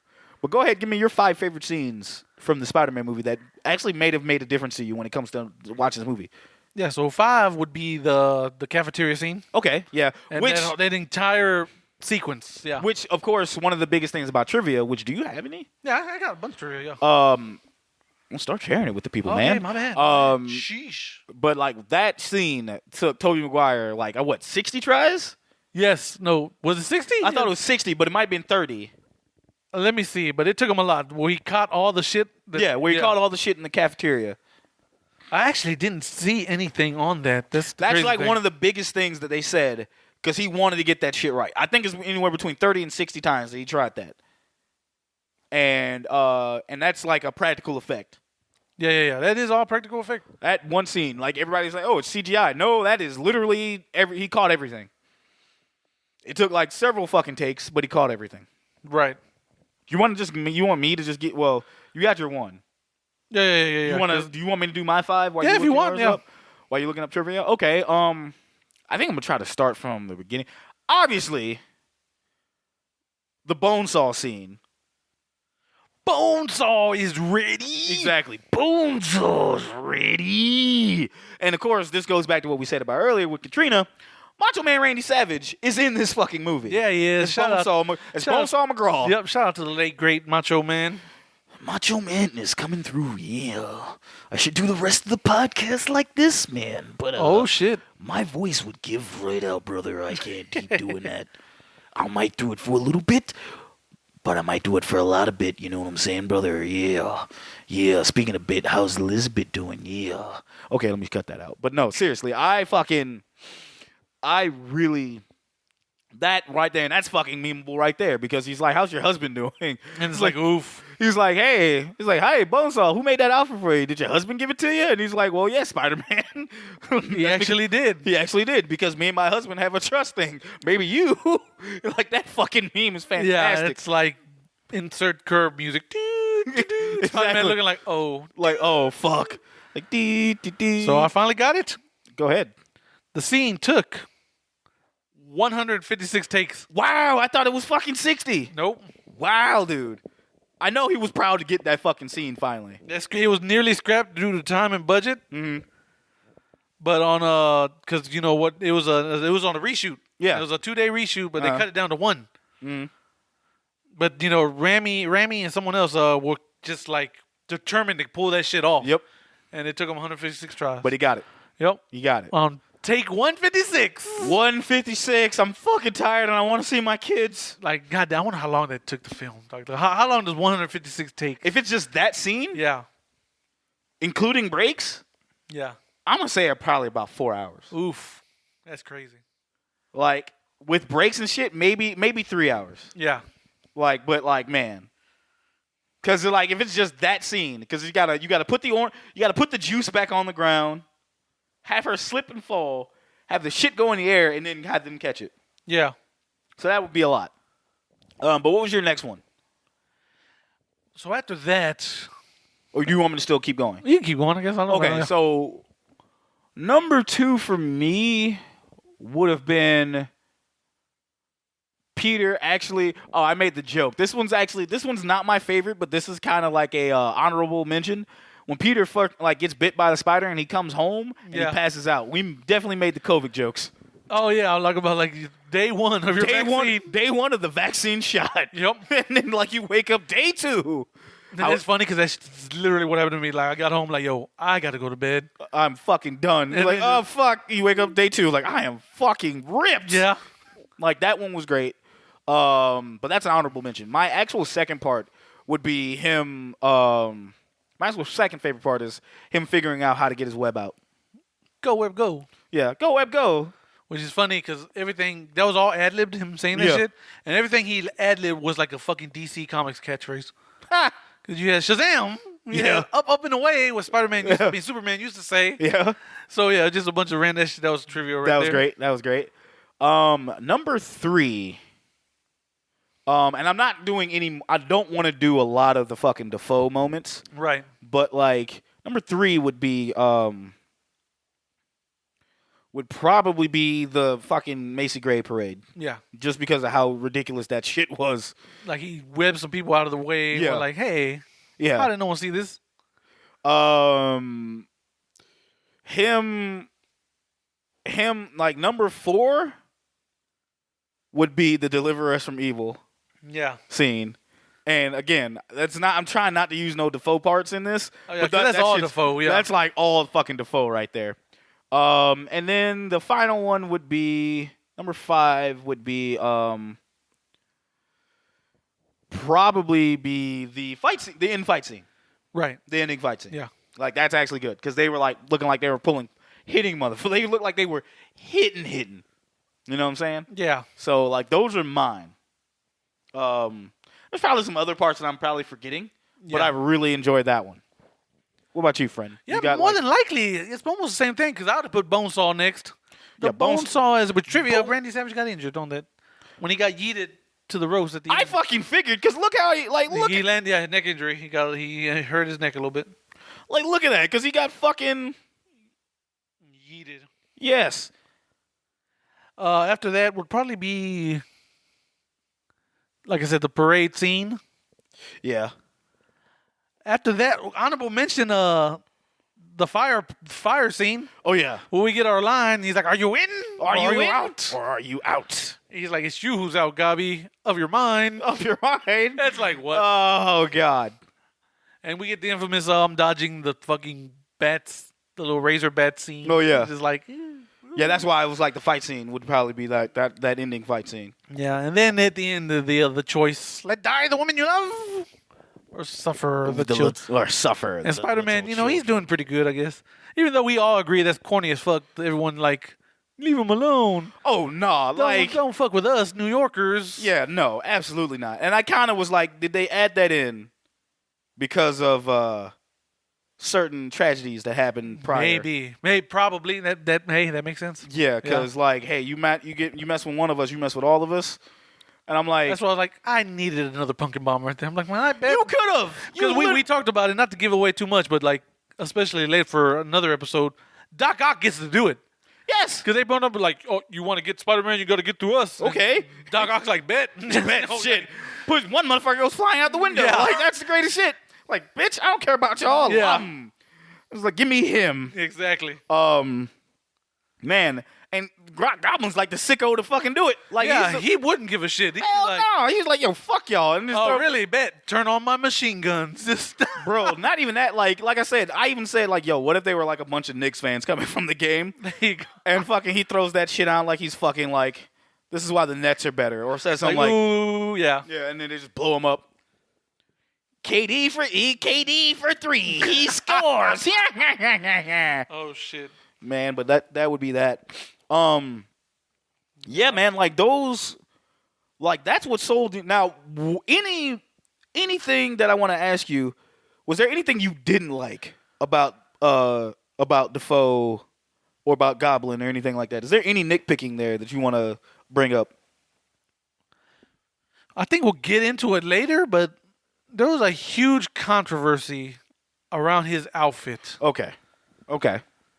But go ahead, give me your 5 favorite scenes from the Spider-Man movie that actually may have made a difference to you when it comes to watching this movie. Yeah, so 5 would be the cafeteria scene. Okay, yeah. And that entire sequence, yeah. Which, of course, one of the biggest things about trivia, which do you have any? Yeah, I got a bunch of trivia, yeah. I'll start sharing it with the people, man. Okay, my bad. Sheesh. But, like, that scene took Tobey Maguire, like, 60 tries? Yes. No. Was it 60? I thought it was 60, but it might have been 30. Let me see, but it took him a lot. Where he caught all the shit. Where he caught all the shit in the cafeteria. I actually didn't see anything on that. That's like one of the biggest things that they said because he wanted to get that shit right. I think it's anywhere between 30 and 60 times that he tried that. And that's like a practical effect. Yeah. That is all practical effect. That one scene, like everybody's like, oh, it's CGI. No, that is literally he caught everything. It took like several fucking takes, but he caught everything. Right. You want me to just get? Well, you got your one. Yeah. Do you want me to do my 5? Yeah, if you want. Yeah. While you're looking up trivia, okay. I think I'm gonna try to start from the beginning. Obviously, the Bonesaw scene. Bonesaw is ready. Exactly. Bonesaw's ready. And of course, this goes back to what we said about earlier with Katrina. Macho Man Randy Savage is in this fucking movie. Yeah, he is. It's Bonesaw McGraw. Yep, shout out to the late, great Macho Man. Macho Man is coming through, yeah. I should do the rest of the podcast like this, man. But oh, shit. My voice would give right out, brother. I can't keep doing that. I might do it for a little bit, but I might do it for a lot of bit. You know what I'm saying, brother? Yeah. Speaking of bit, how's Elizabeth doing? Yeah. Okay, let me cut that out. But no, seriously, that right there, and that's fucking memeable right there because he's like, how's your husband doing? And it's like, oof. He's like, hey, Bonesaw, who made that outfit for you? Did your husband give it to you? And he's like, well, yeah, Spider-Man. He actually did. He actually did because me and my husband have a trust thing. Maybe you. Like, that fucking meme is fantastic. Yeah, it's like insert curb music. Spider-Man looking like, oh. Like, oh, fuck. Like, dee, dee, dee. So I finally got it. Go ahead. The scene took 156 takes. Wow, I thought it was fucking 60. Nope. Wow, dude. I know he was proud to get that fucking scene finally. It was nearly scrapped due to time and budget. Mm-hmm. But on because you know what, it was on a reshoot. Yeah. It was a 2-day reshoot, but they cut it down to 1. Mm-hmm. But you know, Rami and someone else were just like determined to pull that shit off. Yep. And it took them 156 tries. But he got it. Yep. You got it. On take 156. 156. I'm fucking tired and I want to see my kids. Like, goddamn, I wonder how long that took to film. Like, how long does 156 take? If it's just that scene, Yeah. including breaks, Yeah. I'm going to say probably about 4 hours. Oof. That's crazy. Like, with breaks and shit, maybe 3 hours. Yeah. Like, but like, man. Because like, if it's just that scene, because you gotta put the juice back on the ground, have her slip and fall, have the shit go in the air, and then have them catch it. Yeah. So that would be a lot. But what was your next one? So after that, Or do you want me to still keep going? you can keep going, I guess. I don't know. Okay, so number 2 for me would have been Peter. Actually, I made the joke. This one's not my favorite, but this is kind of like a honorable mention. When Peter gets bit by the spider and he comes home and he passes out. We definitely made the COVID jokes. Oh, yeah. I like about like day 1 of your vaccine. Day one of the vaccine shot. Yep. And then like you wake up day 2. It's funny because that's literally what happened to me. Like, I got home like, yo, I got to go to bed. I'm fucking done. You're like, oh, fuck. You wake up day 2. Like, I am fucking ripped. Yeah. Like, that one was great. But that's an honorable mention. My actual second part would be him. My actual second favorite part is him figuring out how to get his web out. Go, web, go. Yeah, go web, go. Which is funny because everything, that was all ad-libbed, him saying that shit. And everything he ad-libbed was like a fucking DC Comics catchphrase. Because you had Shazam. You had up and away, what Spider-Man used to be, Superman used to say. Yeah. So, yeah, just a bunch of random shit. That was trivia right there. That was great. Number 3. And I'm not doing I don't want to do a lot of the fucking Dafoe moments. Right. But, like, number 3 would be, would probably be the fucking Macy Gray parade. Yeah. Just because of how ridiculous that shit was. Like, he webbed some people out of the way. Yeah. Like, hey, Yeah. how did no one see this? Him, like, number 4 would be the Deliver Us from Evil Yeah. scene. And again, I'm trying not to use no Dafoe parts in this. Oh, yeah, 'cause that's all Dafoe, yeah. That's like all fucking Dafoe right there. And then the final one would be, number 5 would be, probably be the fight scene, the end fight scene. Right. The ending fight scene. Yeah. Like, that's actually good. Because they were, like, looking like they were hitting motherfuckers. They looked like they were hitting. You know what I'm saying? Yeah. So, like, those are mine. There's probably some other parts that I'm probably forgetting. But Yeah. I really enjoyed that one. What about you, friend? Yeah, You got, more like- than likely, it's almost the same thing because I would have put Bonesaw next. The Yeah, Bonesaw is with trivia. Randy Savage got injured on that when he got yeeted to the ropes at the I end. fucking figured, because look how he, like, look He landed, yeah, neck injury. He hurt his neck a little bit. look at that, because he got fucking, Yeeted. yes. After that would probably be, like I said, the parade scene. Yeah. After that, honorable mention, the fire scene. Oh, yeah. When we get our line, he's like, "Are you in? Are you in? out?" Or are you out? He's like, "It's you who's out, Gobby, of your mind." Of your mind? That's like what? Oh, God. And we get the infamous dodging the fucking bats, the little razor bat scene. Oh, yeah. It's just like, Yeah, that's why it was like the fight scene would probably be like that ending fight scene. yeah. And then at the end of the choice, let die the woman you love, or suffer the children. Or suffer. And Spider-Man, he's doing pretty good, I guess. Even though we all agree that's corny as fuck. Everyone like, leave him alone. Oh, no. Don't fuck with us, New Yorkers. Yeah, no, absolutely not. And I kind of was like, did they add that in because of certain tragedies that happened prior? Maybe, probably. That makes sense. Yeah, because like, hey, you mess with one of us, you mess with all of us. And I'm like, That's why I was like, I needed another pumpkin bomb right there. I'm like, man, I bet you could have. because we talked about it, not to give away too much, but like especially late for another episode, Doc Ock gets to do it. Yes. Because they brought up like, oh, you want to get Spider-Man, you got to get through us. Okay. And Doc Ock's like, bet. Bet. Shit. Push one motherfucker goes flying out the window. Yeah. Like, that's the greatest shit. Like, bitch, I don't care about y'all. Yeah. It was like, give me him. Exactly. Man. And Goblin's like the sicko to fucking do it. Like, Yeah, he wouldn't give a shit. He's hell like, no. He's like, yo, fuck y'all. And just oh, throw- really? Bet. Turn on my machine guns. Just Bro, not even that. Like I said, I even said, like, yo, what if they were like a bunch of Knicks fans coming from the game? There you go. And fucking he throws that shit out like he's fucking like, this is why the Nets are better. Or says something like, ooh, yeah. yeah, and then they just blow him up. KD for 3. He scores. Oh, shit. Man, but that would be that. Yeah, man, like those, like that's what sold you. Now, anything that I want to ask you, was there anything you didn't like about Dafoe or about Goblin or anything like that? Is there any nitpicking there that you want to bring up? I think we'll get into it later, but there was a huge controversy around his outfit. Okay.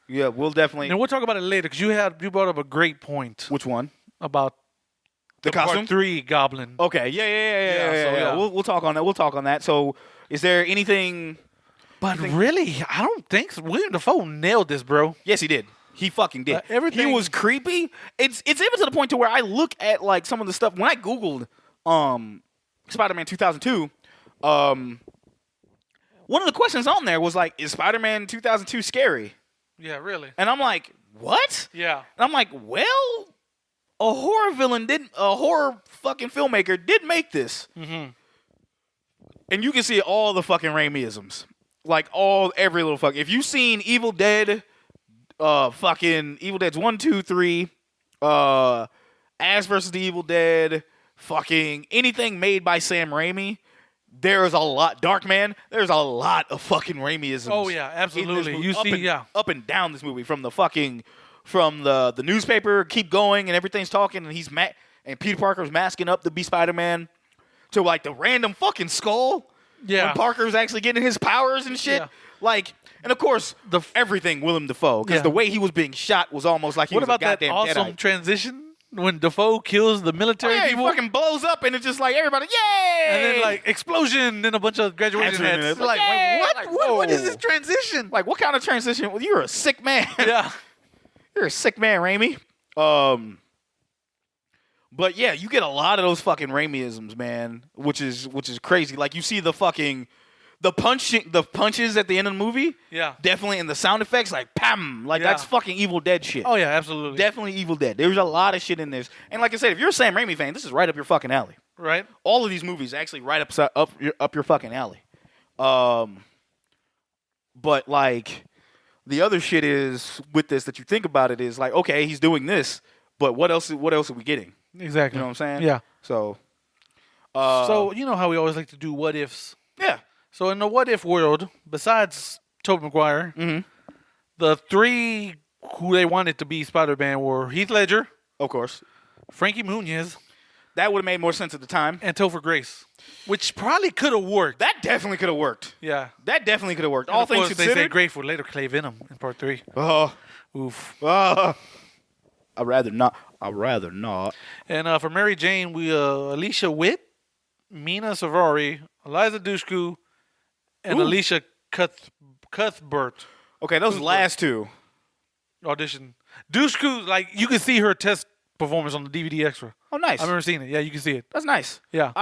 Yeah, we'll definitely. And we'll talk about it later because you brought up a great point Which one? about The costume? Part 3 Goblin. Okay. Yeah. so We'll talk on that. We'll talk on that. So, is there anything? But really, I don't think so. Willem Dafoe nailed this, bro. Yes, he did. He fucking did. Everything- He was creepy. It's even to the point to where I look at like some of the stuff when I googled Spider-Man 2002. One of the questions on there was like, is Spider-Man 2002 scary? Yeah, really. And I'm like, what? Yeah. And I'm like, well, a horror fucking filmmaker did make this. Mm-hmm. And you can see all the fucking Raimi-isms. Like every little fucking. If you've seen Evil Dead, fucking Evil Dead's 1, 2, 3, Ash vs. the Evil Dead, fucking anything made by Sam Raimi, there is a lot. Darkman, there's a lot of fucking Raimi-isms. Oh, yeah, absolutely. You see, up and down this movie from the newspaper, keep going, and everything's talking, and he's and Peter Parker's masking up to be Spider-Man, to like the random fucking skull. Yeah. When Parker's actually getting his powers and shit. Yeah. Like, and of course, everything Willem Dafoe, because the way he was being shot was almost like he What was about a that goddamn awesome Jedi. transition when Dafoe kills the military Yeah, he people? fucking blows up, and it's just like everybody, yay! And then like explosion, then a bunch of graduation Answering hats. it. Like, Yay! wait, what? Like, What is whoa. this transition? Like, what kind of transition? Well, you're a sick man. Yeah. You're a sick man, Raimi. But yeah, you get a lot of those fucking Raimi-isms, man, which is crazy. Like you see the punches at the end of the movie. Yeah. Definitely, and the sound effects, like pam, like Yeah. that's fucking Evil Dead shit. Oh yeah, absolutely. Definitely Evil Dead. There's a lot of shit in this, and like I said, if you're a Sam Raimi fan, this is right up your fucking alley. Right? All of these movies actually right up your fucking alley. But like the other shit is with this that you think about it is like, okay, he's doing this, but what else are we getting? Exactly. You know what I'm saying? Yeah. So So you know how we always like to do what ifs. yeah. So in the what if world, besides Tobey Maguire, the 3 who they wanted to be Spider-Man were Heath Ledger, Of course. Frankie Muniz, That would have made more sense at the time. and Topher Grace, which probably could have worked. That definitely could have worked. Yeah. That definitely could have worked. And All of things course, they say considered. great for later Clay Venom in part 3. Oof. I'd rather not. And for Mary Jane, we Alicia Witt, Mina Savari, Eliza Dushku, and Ooh. Alicia Cuthbert Okay, those last two. audition. Dushku, like you can see her test performance on the DVD extra. Oh, nice. I remember seeing it. Yeah, you can see it. That's nice. Yeah.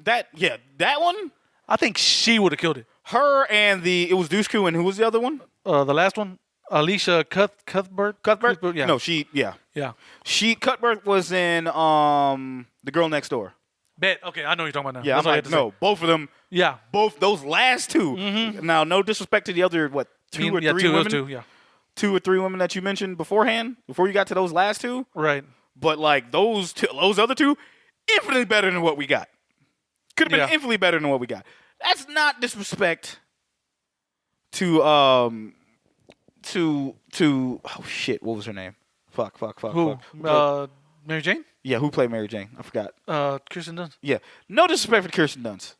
That one. I think she would have killed it. Her and it was Dushku, and who was the other one? The last one, Alicia Cuthbert. Cuthbert? Yeah. No, yeah. Cuthbert was in The Girl Next Door. Bet. Okay, I know what you're talking about now. Yeah, That's I'm all I like, had to say. no, both of them. Yeah. Both those last two. Now, no disrespect to the other, two or three women? Those two, yeah. 2 or 3 women that you mentioned beforehand, before you got to those last two. Right. But like those other two, infinitely better than what we got. Could have been infinitely better than what we got. That's not disrespect to oh shit, what was her name? Fuck. Who? Mary Jane? Yeah, who played Mary Jane? I forgot. Kirsten Dunst. Yeah, no disrespect for Kirsten Dunst.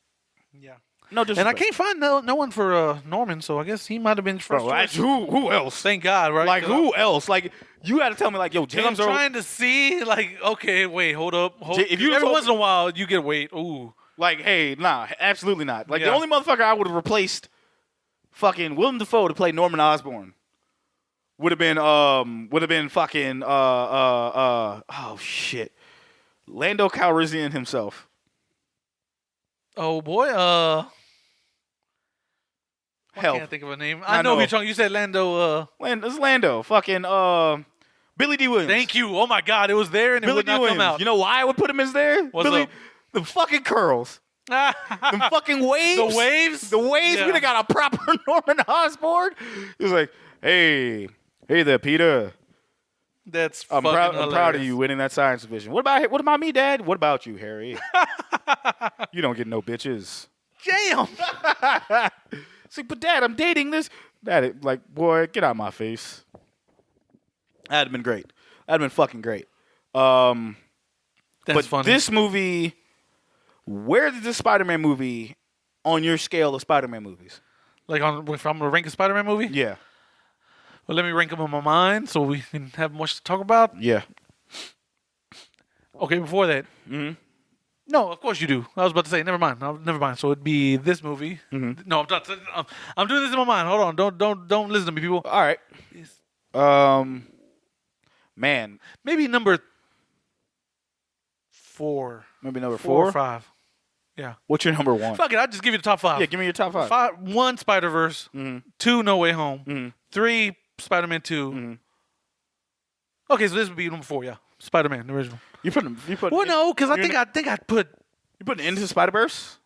Yeah. No disrespect. And I can't find no one for Norman, so I guess he might have been first choice. Who else? Thank God, right? Like who else? Like you got to tell me, like yo, I'm James Earl. trying to see, like, okay, wait, hold up. If you every told once in a while, you get wait. Ooh. Like, hey, nah, absolutely not. Like the Yeah. only motherfucker I would have replaced, fucking Willem Dafoe to play Norman Osborn. Would have been fucking oh shit, Lando Calrissian himself. Oh boy, I Help. can't think of a name. I I know know. who you're talking. You said Lando. It's Lando. Fucking Billy D. Williams. Thank you. Oh my God, it was there and it Billy would D. not Williams. come out. You know why I would put him as there? What's Billy, up? the fucking curls. The fucking waves. The waves? The waves. Yeah. We'd have got a proper Norman Osborn. He was like, hey there, Peter. That's I'm fucking proud of hilarious. you winning that science division. What about me, Dad? What about you, Harry? You don't get no bitches. Damn. It's like, but Dad, I'm dating this. Dad, like, boy, get out of my face. That'd have been great. That'd have been fucking great. That's But funny. this movie, where is this Spider-Man movie on your scale of Spider-Man movies? Like if I'm gonna rank a Spider-Man movie. Yeah. Well, let me rank them in my mind so we can have much to talk about. Yeah. Okay, before that. Mhm. No, of course you do. I was about to say, never mind. No, never mind. So it'd be this movie. Mm-hmm. No, I'm not. I'm doing this in my mind. Hold on. Don't listen to me, people. All right. Man, Maybe number 4. maybe number 4 4. or 5. Yeah. What's your number 1? Fuck it. I'll just give you the top 5. Yeah, give me your top 5. 1, Spider-Verse. Mhm. 2, No Way Home. Mhm. 3, Spider-Man 2. Mhm. Okay, so this would be number 4. Yeah, Spider-Man, the original. You put. Well, no, because I you're think I put You put Into Spider-Verse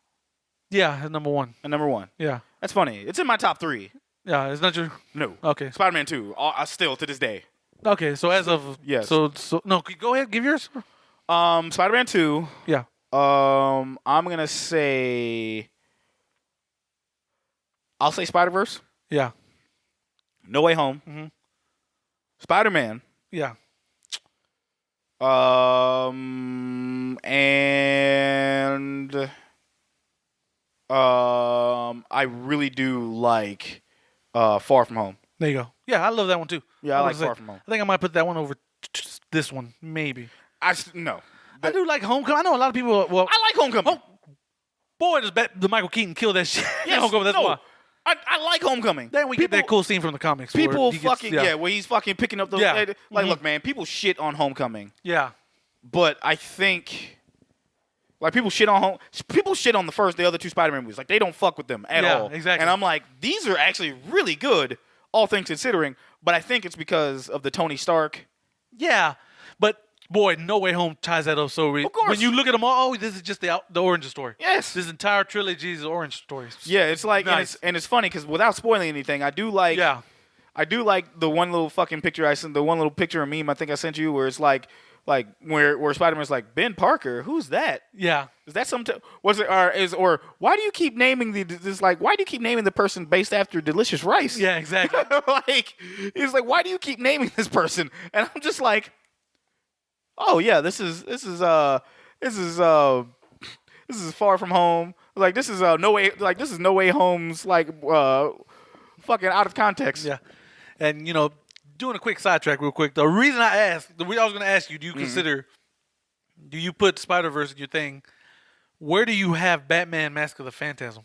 at number 1. at number 1. Yeah, That's funny. It's in my top 3. yeah. It's not your. No. Okay. Spider-Man 2. Still to this day. Okay, so as of Yes. so no, go ahead, give yours. Spider-Man 2. Yeah. I'm gonna say. I'll say Spider-Verse. Yeah. No Way Home. Mhm. Spider-Man. Yeah. And I really do like Far From Home. There you go. Yeah, I love that one too. Yeah, I like was gonna Far say, From Home. I think I might put that one over this one, maybe. No. I do like Homecoming. I know a lot of people. Well, I like Homecoming. boy, does the Michael Keaton kill that shit. Yes, Homecoming. That's no. why. I like Homecoming. Then we get that cool scene from the comics. where People he gets- fucking where he's fucking picking up those. Yeah. Like, Mhm. look, man, people shit on Homecoming, Yeah. but I think like people shit on the other two Spider-Man movies. Like they don't fuck with them at Yeah, all. exactly. And I'm like, these are actually really good, all things considering. But I think it's because of the Tony Stark. Yeah, but boy, No Way Home ties that up so. Of course. When you look at them all, this is just the origin story. Yes. This entire trilogy is origin stories. Yeah, it's like Nice. and it's funny because without spoiling anything, I do like the one little fucking picture I sent, the one little picture and meme I think I sent you where it's like where Spider-Man's like, Ben Parker, who's that? Yeah. Is that some? Was it or why do you keep naming why do you keep naming the person based after delicious rice? Yeah, exactly. Like he's like, why do you keep naming this person? And I'm just like, oh yeah, this is Far From Home. Like this is No Way. Like this is No Way Home's fucking out of context. Yeah. And, doing a quick sidetrack real quick. The reason I was going to ask you, do you put Spider-Verse in your thing? Where do you have Batman Mask of the Phantasm?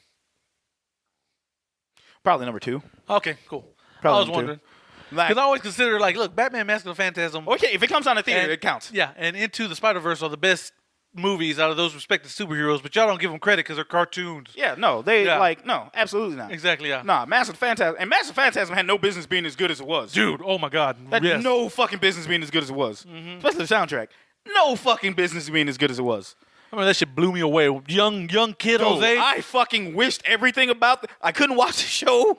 Probably number 2. Okay, cool. Probably I was number wondering. two. Like, Because I always consider, look, Batman Mask of the Phantasm. okay, if it comes on the theater, and- it counts. Yeah, and Into the Spider-Verse are the best movies out of those respective superheroes, but y'all don't give them credit because they're cartoons. Yeah, no, no, absolutely not. Exactly, yeah. Nah, Massive Phantasm had no business being as good as it was. Dude, oh my God. That yes. no fucking business being as good as it was. Especially the soundtrack. No fucking business being as good as it was. I mean, that shit blew me away. Young kid Yo, Jose. I fucking wished everything about. I couldn't watch the show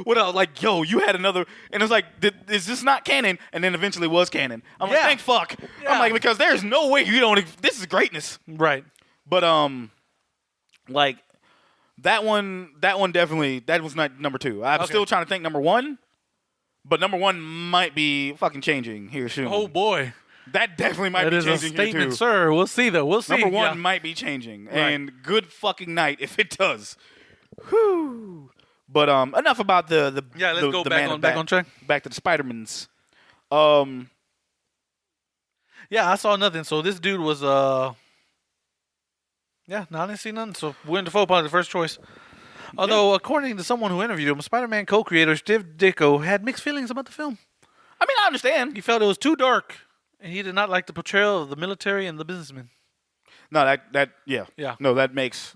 without like, yo, you had another, and it's like, is this not canon? And then eventually it was canon. I'm like, Yeah. thank fuck. Yeah. I'm like, because there's no way you don't. This is greatness. Right. But like that one definitely that was not number 2. I'm Okay. still trying to think number 1, but number 1 might be fucking changing here soon. Oh boy. That definitely might That be is a changing here, statement, too. sir. We'll see, though. We'll see. Number one Yeah. might be changing, Right. and good fucking night if it does. Whew. But enough about the Yeah, let's go the back man on in back back. on track. Back to the Spider-Mans. Yeah, I saw nothing. So this dude was yeah, no, I didn't see nothing. So Willem Dafoe probably the first choice. Although, according to someone who interviewed him, Spider-Man co-creator Steve Ditko had mixed feelings about the film. I mean, I understand. He felt it was too dark, and he did not like the portrayal of the military and the businessmen. No, yeah. Yeah. No, that makes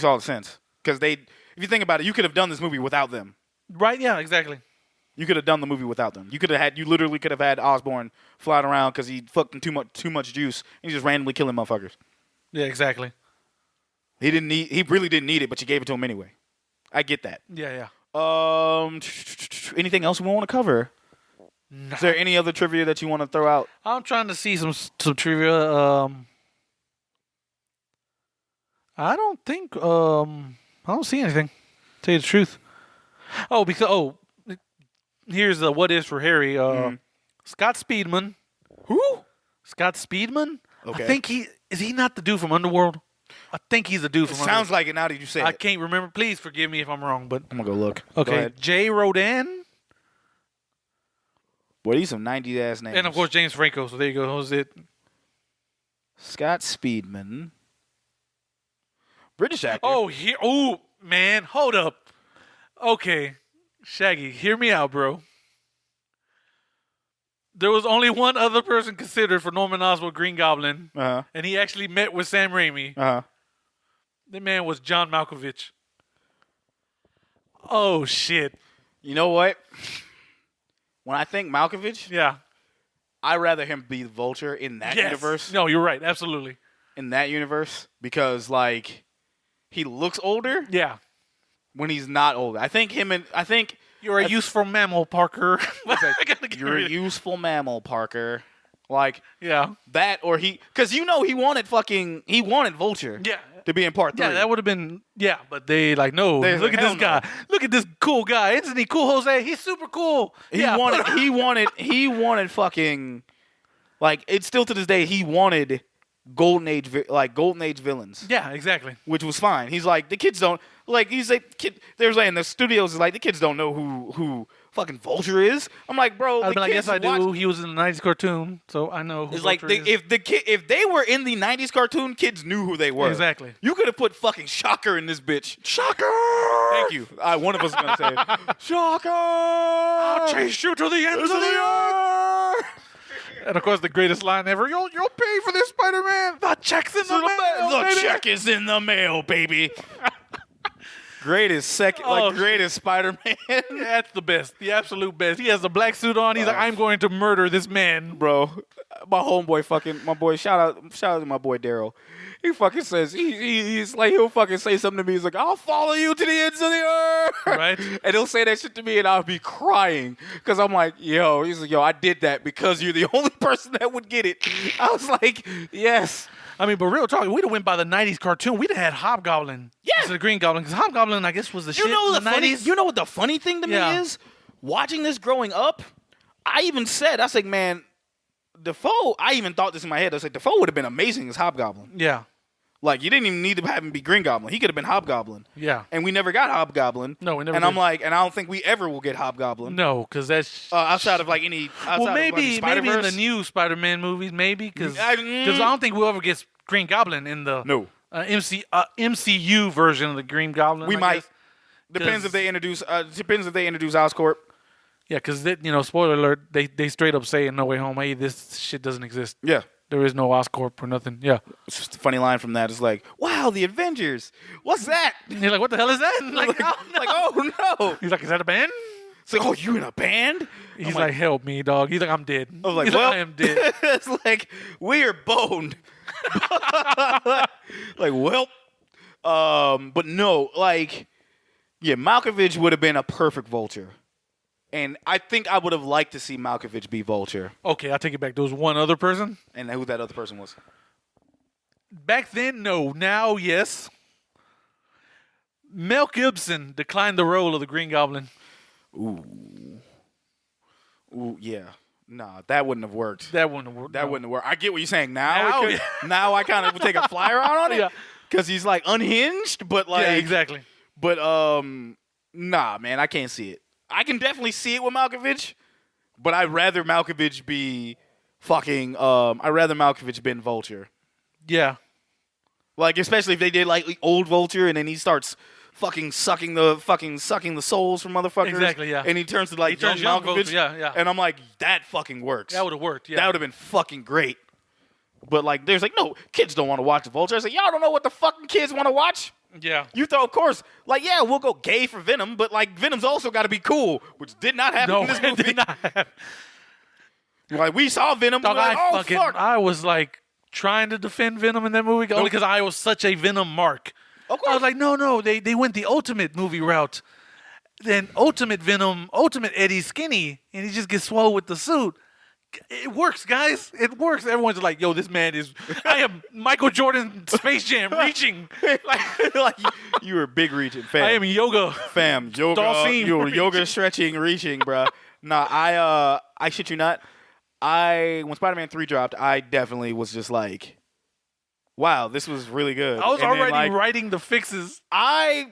all the sense. Because if you think about it, you could have done this movie without them. Right? Yeah, exactly. You could have done the movie without them. You literally could have had Osborn flying around because he fucked too much juice and he's just randomly killing motherfuckers. Yeah, exactly. He really didn't need it, but you gave it to him anyway. I get that. Yeah. Anything else we want to cover? Nah. Is there any other trivia that you want to throw out? I'm trying to see some trivia. I don't think I don't see anything. Tell you the truth. Here's the what is for Harry. Scott Speedman. Who? Scott Speedman? Okay. I think is he not the dude from Underworld? I think he's the dude from Sounds Underworld. like it now that you say I it. can't remember. Please forgive me if I'm wrong, but I'm gonna go look. Go okay. ahead. Jay Rodan Boy, these some 90s ass names. and of course James Franco. So there you go. Who's it? Scott Speedman. British actor. Oh man, hold up. Okay, Shaggy, hear me out, bro. There was only one other person considered for Norman Osborn Green Goblin, Uh-huh. and he actually met with Sam Raimi. Uh-huh. The man was John Malkovich. Oh shit. You know what? When I think Malkovich, Yeah. I'd rather him be the Vulture in that universe. No, you're right. Absolutely. In that universe. Because, like, he looks older Yeah. when he's not older. I think You're a useful mammal, Parker. I gotta get you're a rid of- useful mammal, Parker. Like, Yeah. that or because he wanted Vulture Yeah. to be in part 3. Yeah, that would have been, but they no. They Look at hell this guy. Look at this cool guy. Isn't he cool, Jose? He's super cool. He wanted fucking, like, it's still to this day, he wanted Golden Age villains. Yeah, exactly. Which was fine. He's like, the kids don't, like, there's like, in the studios is like, the kids don't know who fucking Vulture is. I'm like, bro, I'd the be like, kids yes, I do. watch- he was in the 90s cartoon, so I know who It's like, Vulture is. if they were in the 90s cartoon, kids knew who they were. Exactly. You could have put fucking Shocker in this bitch. Shocker! Thank you. One of us is going to say it. Shocker! I'll chase you to the ends of the earth. And of course, the greatest line ever. You'll pay for this, Spider-Man. The check's in the mail, The baby. check is in the mail, baby. Greatest Spider-Man. That's the best. The absolute best. He has a black suit on. He's like, I'm going to murder this man. Bro, my homeboy my boy, shout out to my boy Daryl. He fucking says, he's like, he'll fucking say something to me. He's like, I'll follow you to the ends of the earth. Right. And he'll say that shit to me and I'll be crying. Because I'm like, he's like, I did that because you're the only person that would get it. I was like, yes. I mean, but real talk, we'd have went by the 90s cartoon. We'd have had Hobgoblin. Yeah. Instead of Green Goblin. Because Hobgoblin, I guess, was the shit in the 90s. You know what the funny thing to Yeah. me is? Watching this growing up, I even said, I was like, man, Dafoe, I even thought this in my head. I was like, Dafoe would have been amazing as Hobgoblin. Yeah. Like, you didn't even need to have him be Green Goblin. He could have been Hobgoblin. Yeah. And we never got Hobgoblin. No, we never And did. I'm like, and I don't think we ever will get Hobgoblin. No, because that's... Outside of, like, any... well, maybe in the Spider-Verse. new Spider-Man movies, maybe. Because I- I don't think we'll ever get Green Goblin in the MCU version of the Green Goblin. We I might. guess. Depends if they introduce Oscorp. Yeah, because, spoiler alert, they straight up say in No Way Home, hey, this shit doesn't exist. Yeah. There is no Oscorp or nothing. Yeah. It's just a funny line from that. It's like, wow, the Avengers. What's that? And you're like, what the hell is that? Like, oh, no. He's like, is that a band? It's like, oh, you in a band? He's like, help me, dog. He's like, I'm dead. I was like, He's well, I am dead. it's like, we're boned. Like, well. But no, like, yeah, Malkovich would have been a perfect Vulture. And I think I would have liked to see Malkovich be Vulture. Okay, I'll take it back. There was one other person. And who that other person was. Back then, no. Now, yes. Mel Gibson declined the role of the Green Goblin. Ooh, yeah. Nah, that wouldn't have worked. That wouldn't have worked. That no. wouldn't have worked. I get what you're saying now. Now, Now I kind of would take a flyer on it. Yeah. Because he's like unhinged, but like Yeah, exactly. But nah, man, I can't see it. I can definitely see it with Malkovich, but I'd rather Malkovich be fucking. I'd rather Malkovich been Vulture. Yeah. Like especially if they did like old Vulture and then he starts fucking sucking the souls from motherfuckers. Exactly, yeah. And he turns to like young young Malkovich. Vulture, yeah. And I'm like, that fucking works. That would have worked, yeah. That would have been fucking great. But like, there's like, no, kids don't want to watch the Vulture. I was like, y'all don't know what the fucking kids want to watch. Yeah. You throw, of course, like, yeah, we'll go gay for Venom, but like, Venom's also got to be cool, which did not happen No, in this it movie. did not happen. Like, we saw Venom, Dog, we're like, oh, fuck. I was like trying to defend Venom in that movie only because I was such a Venom mark. Of course. I was like, no, they went the ultimate movie route. Then ultimate Venom, ultimate Eddie Skinny, and he just gets swole with the suit. It works, guys. It works. Everyone's like, yo, this man is, I am Michael Jordan Space Jam reaching. like, you were big reaching, fam. I am yoga. Fam, yoga, Dalsim you were reaching. yoga stretching, reaching, bruh. Nah, I shit you not. When Spider-Man 3 dropped, I definitely was just like, wow, this was really good. I was And then, already like, writing the fixes. I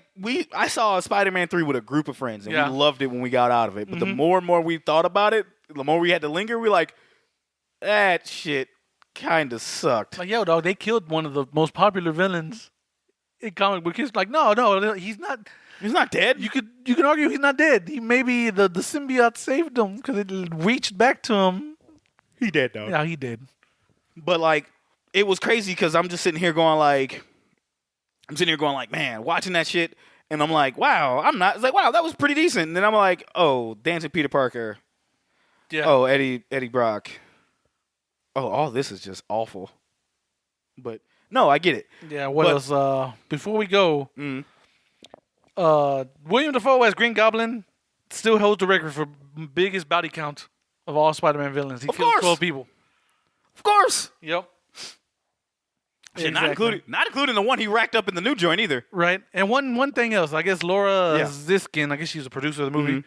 saw Spider-Man 3 with a group of friends, and Yeah. we loved it when we got out of it. But the more and more we thought about it, the more we had to linger, we were like, that shit kind of sucked. Like, yo, dog, they killed one of the most popular villains in comic book history. Like, no, he's not. He's not dead. You can argue he's not dead. He maybe the symbiote saved him because it reached back to him. He dead, though. Yeah, he did. But, like, it was crazy because I'm just sitting here going, like, man, watching that shit, and I'm like, wow, it's like, wow, that was pretty decent. And then I'm like, oh, Dancing Peter Parker. Yeah. Oh, Eddie Brock. Oh, all this is just awful. But, no, I get it. Yeah. What But- else? Before we go, Willem Dafoe as Green Goblin still holds the record for biggest body count of all Spider-Man villains. He Of killed course. 12 people. Of course. Yep. Shit, Exactly. not including the one he racked up in the new joint either. Right. And one thing else, I guess Laura Yeah. Ziskin, I guess she's a producer of the movie,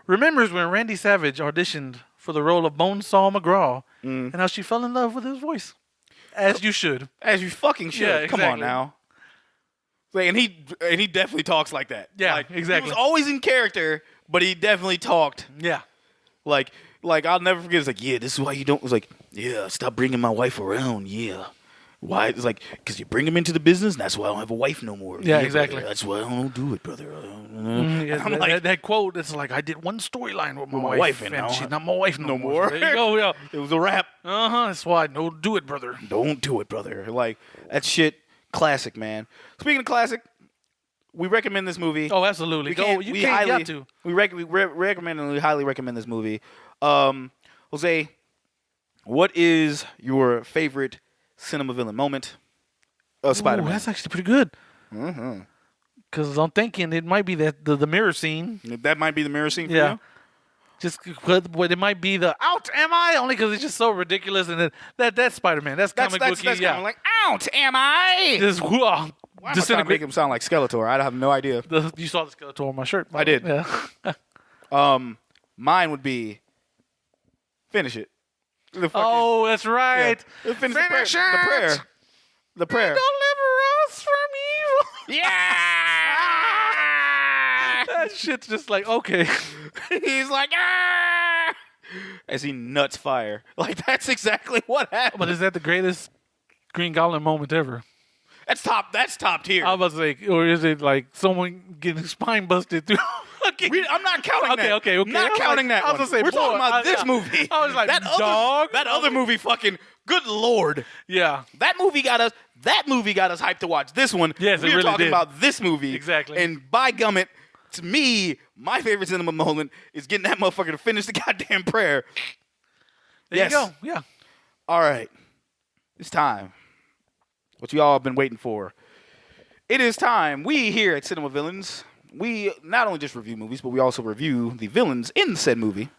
remembers when Randy Savage auditioned for the role of Bonesaw McGraw and how she fell in love with his voice. As you should. As you fucking should. Yeah, Come on exactly. now. Like, and he definitely talks like that. Yeah, like, exactly. He was always in character, but he definitely talked Yeah. like I'll never forget. It's like, yeah, this is why you don't. It's like, yeah, stop bringing my wife around. Yeah. Why? It's like, because you bring him into the business, and that's why I don't have a wife no more. Yeah, exactly. Brother, that's why I don't do it, brother. Yeah, I'm like, that quote, it's like, I did one storyline with my my wife, wife, and and now she's not my wife no no more. more. There you go, yeah. it was a wrap. That's why, no, do it, brother. Don't do it, brother. Like, that shit, classic, man. Speaking of classic, we recommend this movie. Oh, absolutely. You can't got to. We recommend and we highly recommend this movie. Jose, what is your favorite cinema villain moment of Spider-Man? That's actually pretty good. Because I'm thinking it might be that the mirror scene. That might be the mirror scene for Yeah. you? Just but it might be the out am I only because it's just so ridiculous and that's Spider-Man. That's comic booky. That's Yeah. kind of like, out am I? Just Why am I trying to make disintegrate. him sound like Skeletor? I have no idea. You saw the Skeletor on my shirt. I did. Yeah. Mine would be finish it. The fucking- Oh, that's right. yeah. Finish the Finish prayer. The it. prayer. The prayer. Deliver us from evil. Yeah. That shit's just like, okay. He's like, ah! As he nuts fire. Like, that's exactly what happened. But is that the greatest Green Goblin moment ever? That's top tier. I was about to say, or is it like someone getting spine busted through? I'm not counting that. Okay. Not I was counting like- that I was one. gonna say, We're boy, talking about this yeah. movie. I was like, that dog. That other movie fucking, good Lord. Yeah. That movie got us hyped to watch this one. Yes, it We're really talking did. about this movie. Exactly. And by gummit, to me, my favorite cinema moment is getting that motherfucker to finish the goddamn prayer. There Yes. you go. Yeah. All right. It's time. What you all have been waiting for. It is time. We here at Cinema Villains, we not only just review movies, but we also review the villains in said movie.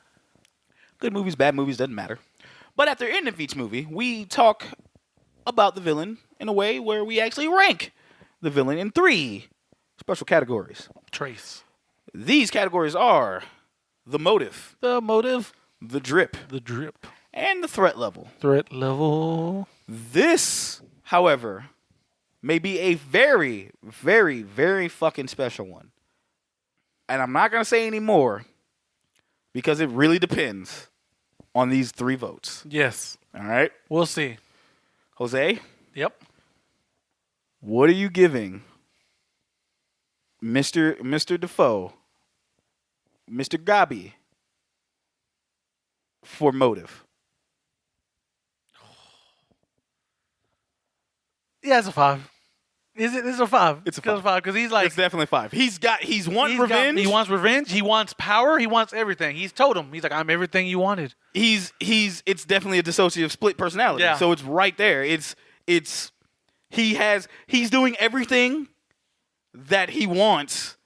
Good movies, bad movies, doesn't matter. But at the end of each movie, we talk about the villain in a way where we actually rank the villain in 3 special categories. Trace. These categories are the motive, The motive. the drip, The drip. and the threat level. Threat level. This, however, may be a very, very, very fucking special one. And I'm not going to say any more because it really depends on these 3 votes. Yes. All right? We'll see. Jose, Yep. what are you giving Mr. Dafoe, Mr. Gabi, for motive? Yeah, it's a 5. Is it? It's a 5. It's a Because 5 because he's like It's definitely 5. He's won revenge. he wants revenge. He wants power. He wants everything. He's told him. He's like, I'm everything you wanted. It's definitely a dissociative split personality. Yeah. So it's right there. He's doing everything that he wants.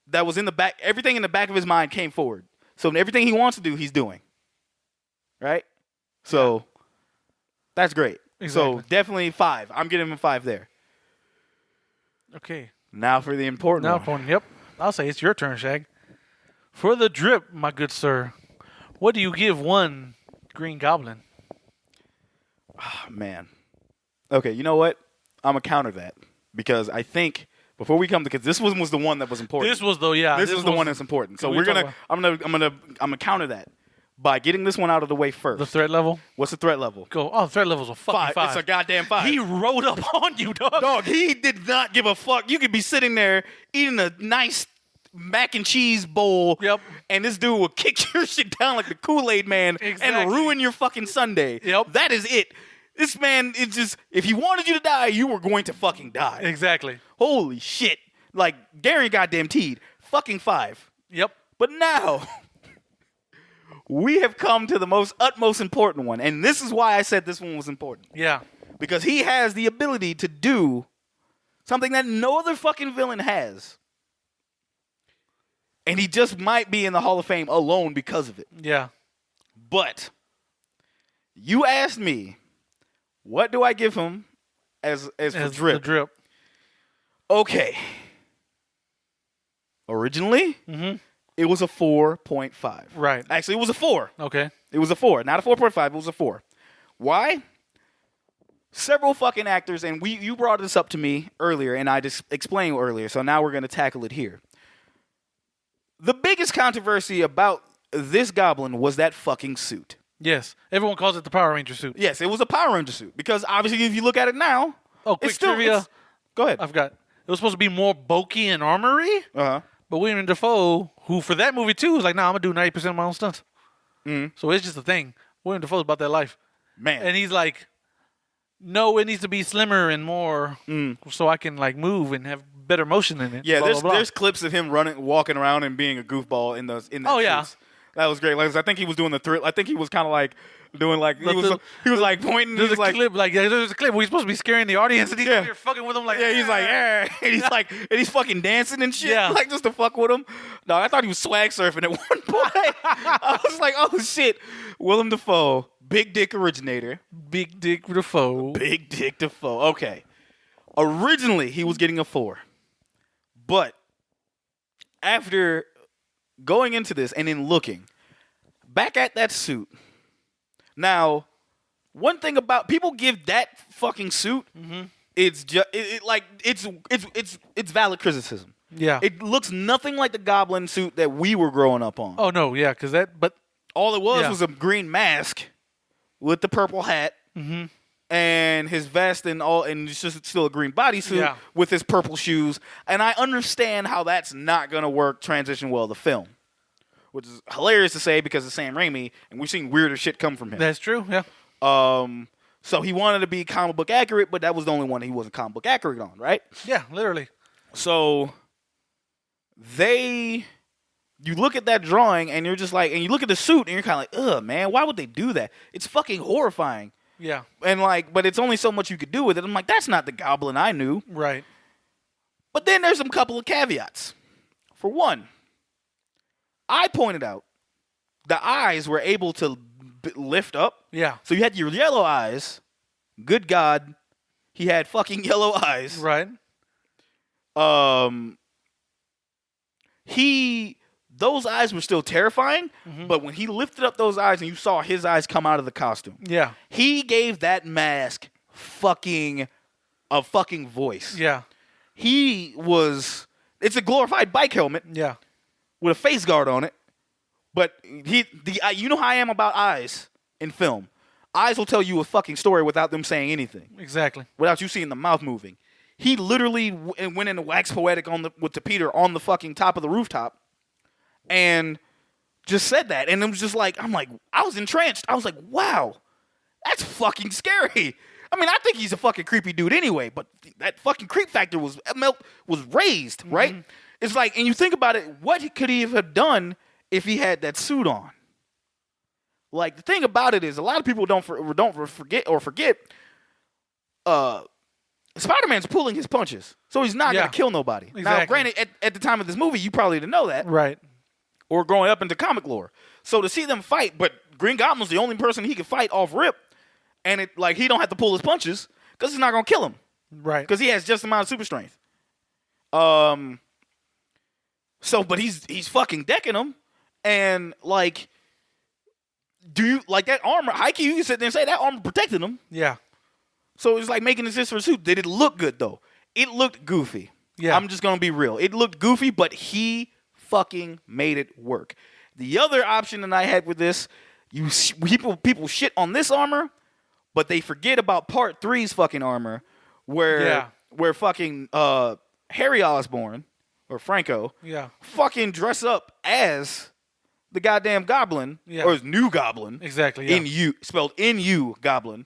That was in the back. Everything in the back of his mind came forward. So everything he wants to do, he's doing. Right? So that's great. Exactly. So definitely 5. I'm giving him a 5 there. Okay. Now for the important Now, one. opponent. Yep. I'll say it's your turn, Shag. For the drip, my good sir, what do you give one Green Goblin? Oh, man. Okay, you know what? I'm going to counter that. Because I think before we come to, because this one was the one that was important. This was though, yeah. This was the one that's important. So we we're talk gonna, I'm gonna counter that by getting this one out of the way first. The threat level. What's the threat level? Go. Oh, the threat level's a fucking 5. It's a goddamn 5. He rode up on you, dog. Dog, he did not give a fuck. You could be sitting there eating a nice mac and cheese bowl. Yep. And this dude will kick your shit down like the Kool-Aid man and Exactly. ruin your fucking Sunday. Yep. That is it. This man is just, if he wanted you to die, you were going to fucking die. Exactly. Holy shit. Like, Gary goddamn teed. Fucking 5. Yep. But now, we have come to the utmost important one. And this is why I said this one was important. Yeah. Because he has the ability to do something that no other fucking villain has. And he just might be in the Hall of Fame alone because of it. Yeah. But you asked me, what do I give him as for drip? The drip. Okay. Originally, it was a 4.5. Right. Actually, it was a 4. Okay. It was a 4. Not a 4.5, it was a 4. Why? Several fucking actors, and you brought this up to me earlier, and I just explained earlier, so now we're going to tackle it here. The biggest controversy about this goblin was that fucking suit. Yes. Everyone calls it the Power Ranger suit. Yes, it was a Power Ranger suit, because obviously if you look at it now, Oh, quick it's still, trivia. Go ahead. I forgot. It was supposed to be more bulky and armory, Uh-huh. but Willem Dafoe, who for that movie too, was like, nah, I'm going to do 90% of my own stunts. So it's just a thing. Willem Dafoe's about that life. Man. And he's like, no, it needs to be slimmer and more so I can like move and have better motion in it. Yeah, blah, blah, blah. there's clips of him walking around and being a goofball in that. Oh, yeah. suits. That was great. Like, I think he was doing the thrill. I think he was kind of like doing like he The- was like pointing. There's He a was like, clip, there's a clip where he's supposed to be scaring the audience, and he's Yeah. over here fucking with them like, yeah, he's like, yeah, and he's fucking dancing and shit, Yeah. like just to fuck with him. No, I thought he was swag surfing at one point. I was like, oh shit, Willem Dafoe, big dick originator, Big Dick Dafoe. big dick Dafoe. Okay, originally he was getting a 4, but after going into this and then looking back at that suit, now one thing about people give that fucking suit, it's just it's valid criticism. Yeah. It looks nothing like the Goblin suit that we were growing up on. Oh no, yeah, because but All it was Yeah. was a green mask with the purple hat and his vest and it's just still a green bodysuit Yeah. with his purple shoes. And I understand how that's not gonna work transition well to film, which is hilarious to say because it's Sam Rami and we've seen weirder shit come from him. that's true. Yeah. So he wanted to be comic book accurate, but that was the only one he wasn't comic book accurate on, right? Yeah, literally. So you look at that drawing and you're just like, and you look at the suit and you're kind of like, ugh, man, why would they do that? It's fucking horrifying. Yeah. And like, but it's only so much you could do with it. I'm like, that's not the Goblin I knew. Right. But then there's some couple of caveats. For one, I pointed out the eyes were able to lift up. Yeah. So you had your yellow eyes. Good God, he had fucking yellow eyes. Right. He those eyes were still terrifying, but when he lifted up those eyes and you saw his eyes come out of the costume, he gave that mask a fucking voice. Yeah. It's a glorified bike helmet. Yeah. With a face guard on it. But you know how I am about eyes in film. Eyes will tell you a fucking story without them saying anything. Exactly. Without you seeing the mouth moving. He literally went into wax poetic with the Peter on the fucking top of the rooftop and just said that. And it was just like, I was entranced. I was like, wow, that's fucking scary. I mean, I think he's a fucking creepy dude anyway, but that fucking creep factor was raised, right? It's like, and you think about it, what could he have done if he had that suit on? Like, the thing about it is, a lot of people don't forget Spider-Man's pulling his punches, so he's not going to kill nobody. Exactly. Now, granted, at the time of this movie, you probably didn't know that. Right. Or growing up into comic lore. So to see them fight, but Green Goblin's the only person he can fight off rip, and he don't have to pull his punches, because it's not going to kill him. Right. Because he has just the amount of super strength. But he's fucking decking him, and, do you, that armor, Heike, you can sit there and say that armor protected him. Yeah. So it's like making this for a suit. Did it look good, though? It looked goofy. Yeah. I'm just going to be real. It looked goofy, but he fucking made it work. The other option that I had with this, people shit on this armor, but they forget about Part 3's fucking armor, where fucking Harry Osborn, or Franco, fucking dress up as the goddamn Goblin, or his new Goblin. Exactly, yeah. Spelled N-U, Goblin.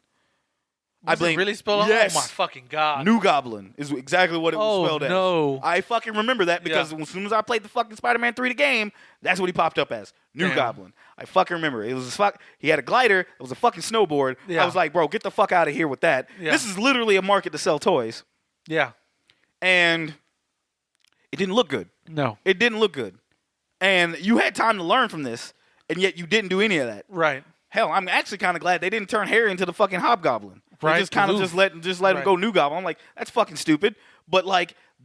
Was it really spelled? Yes. Oh my fucking God. New Goblin is exactly what it was spelled as. No. I fucking remember that because as soon as I played the fucking Spider-Man 3 game, that's what he popped up as. New Goblin. I fucking remember. It was he had a glider. It was a fucking snowboard. Yeah. I was like, bro, get the fuck out of here with that. Yeah. This is literally a market to sell toys. Yeah. And it didn't look good. No. It didn't look good. And you had time to learn from this, and yet you didn't do any of that. Right. Hell, I'm actually kind of glad they didn't turn Harry into the fucking Hobgoblin. Right. They just kind of just let him go New Goblin. I'm like, that's fucking stupid. But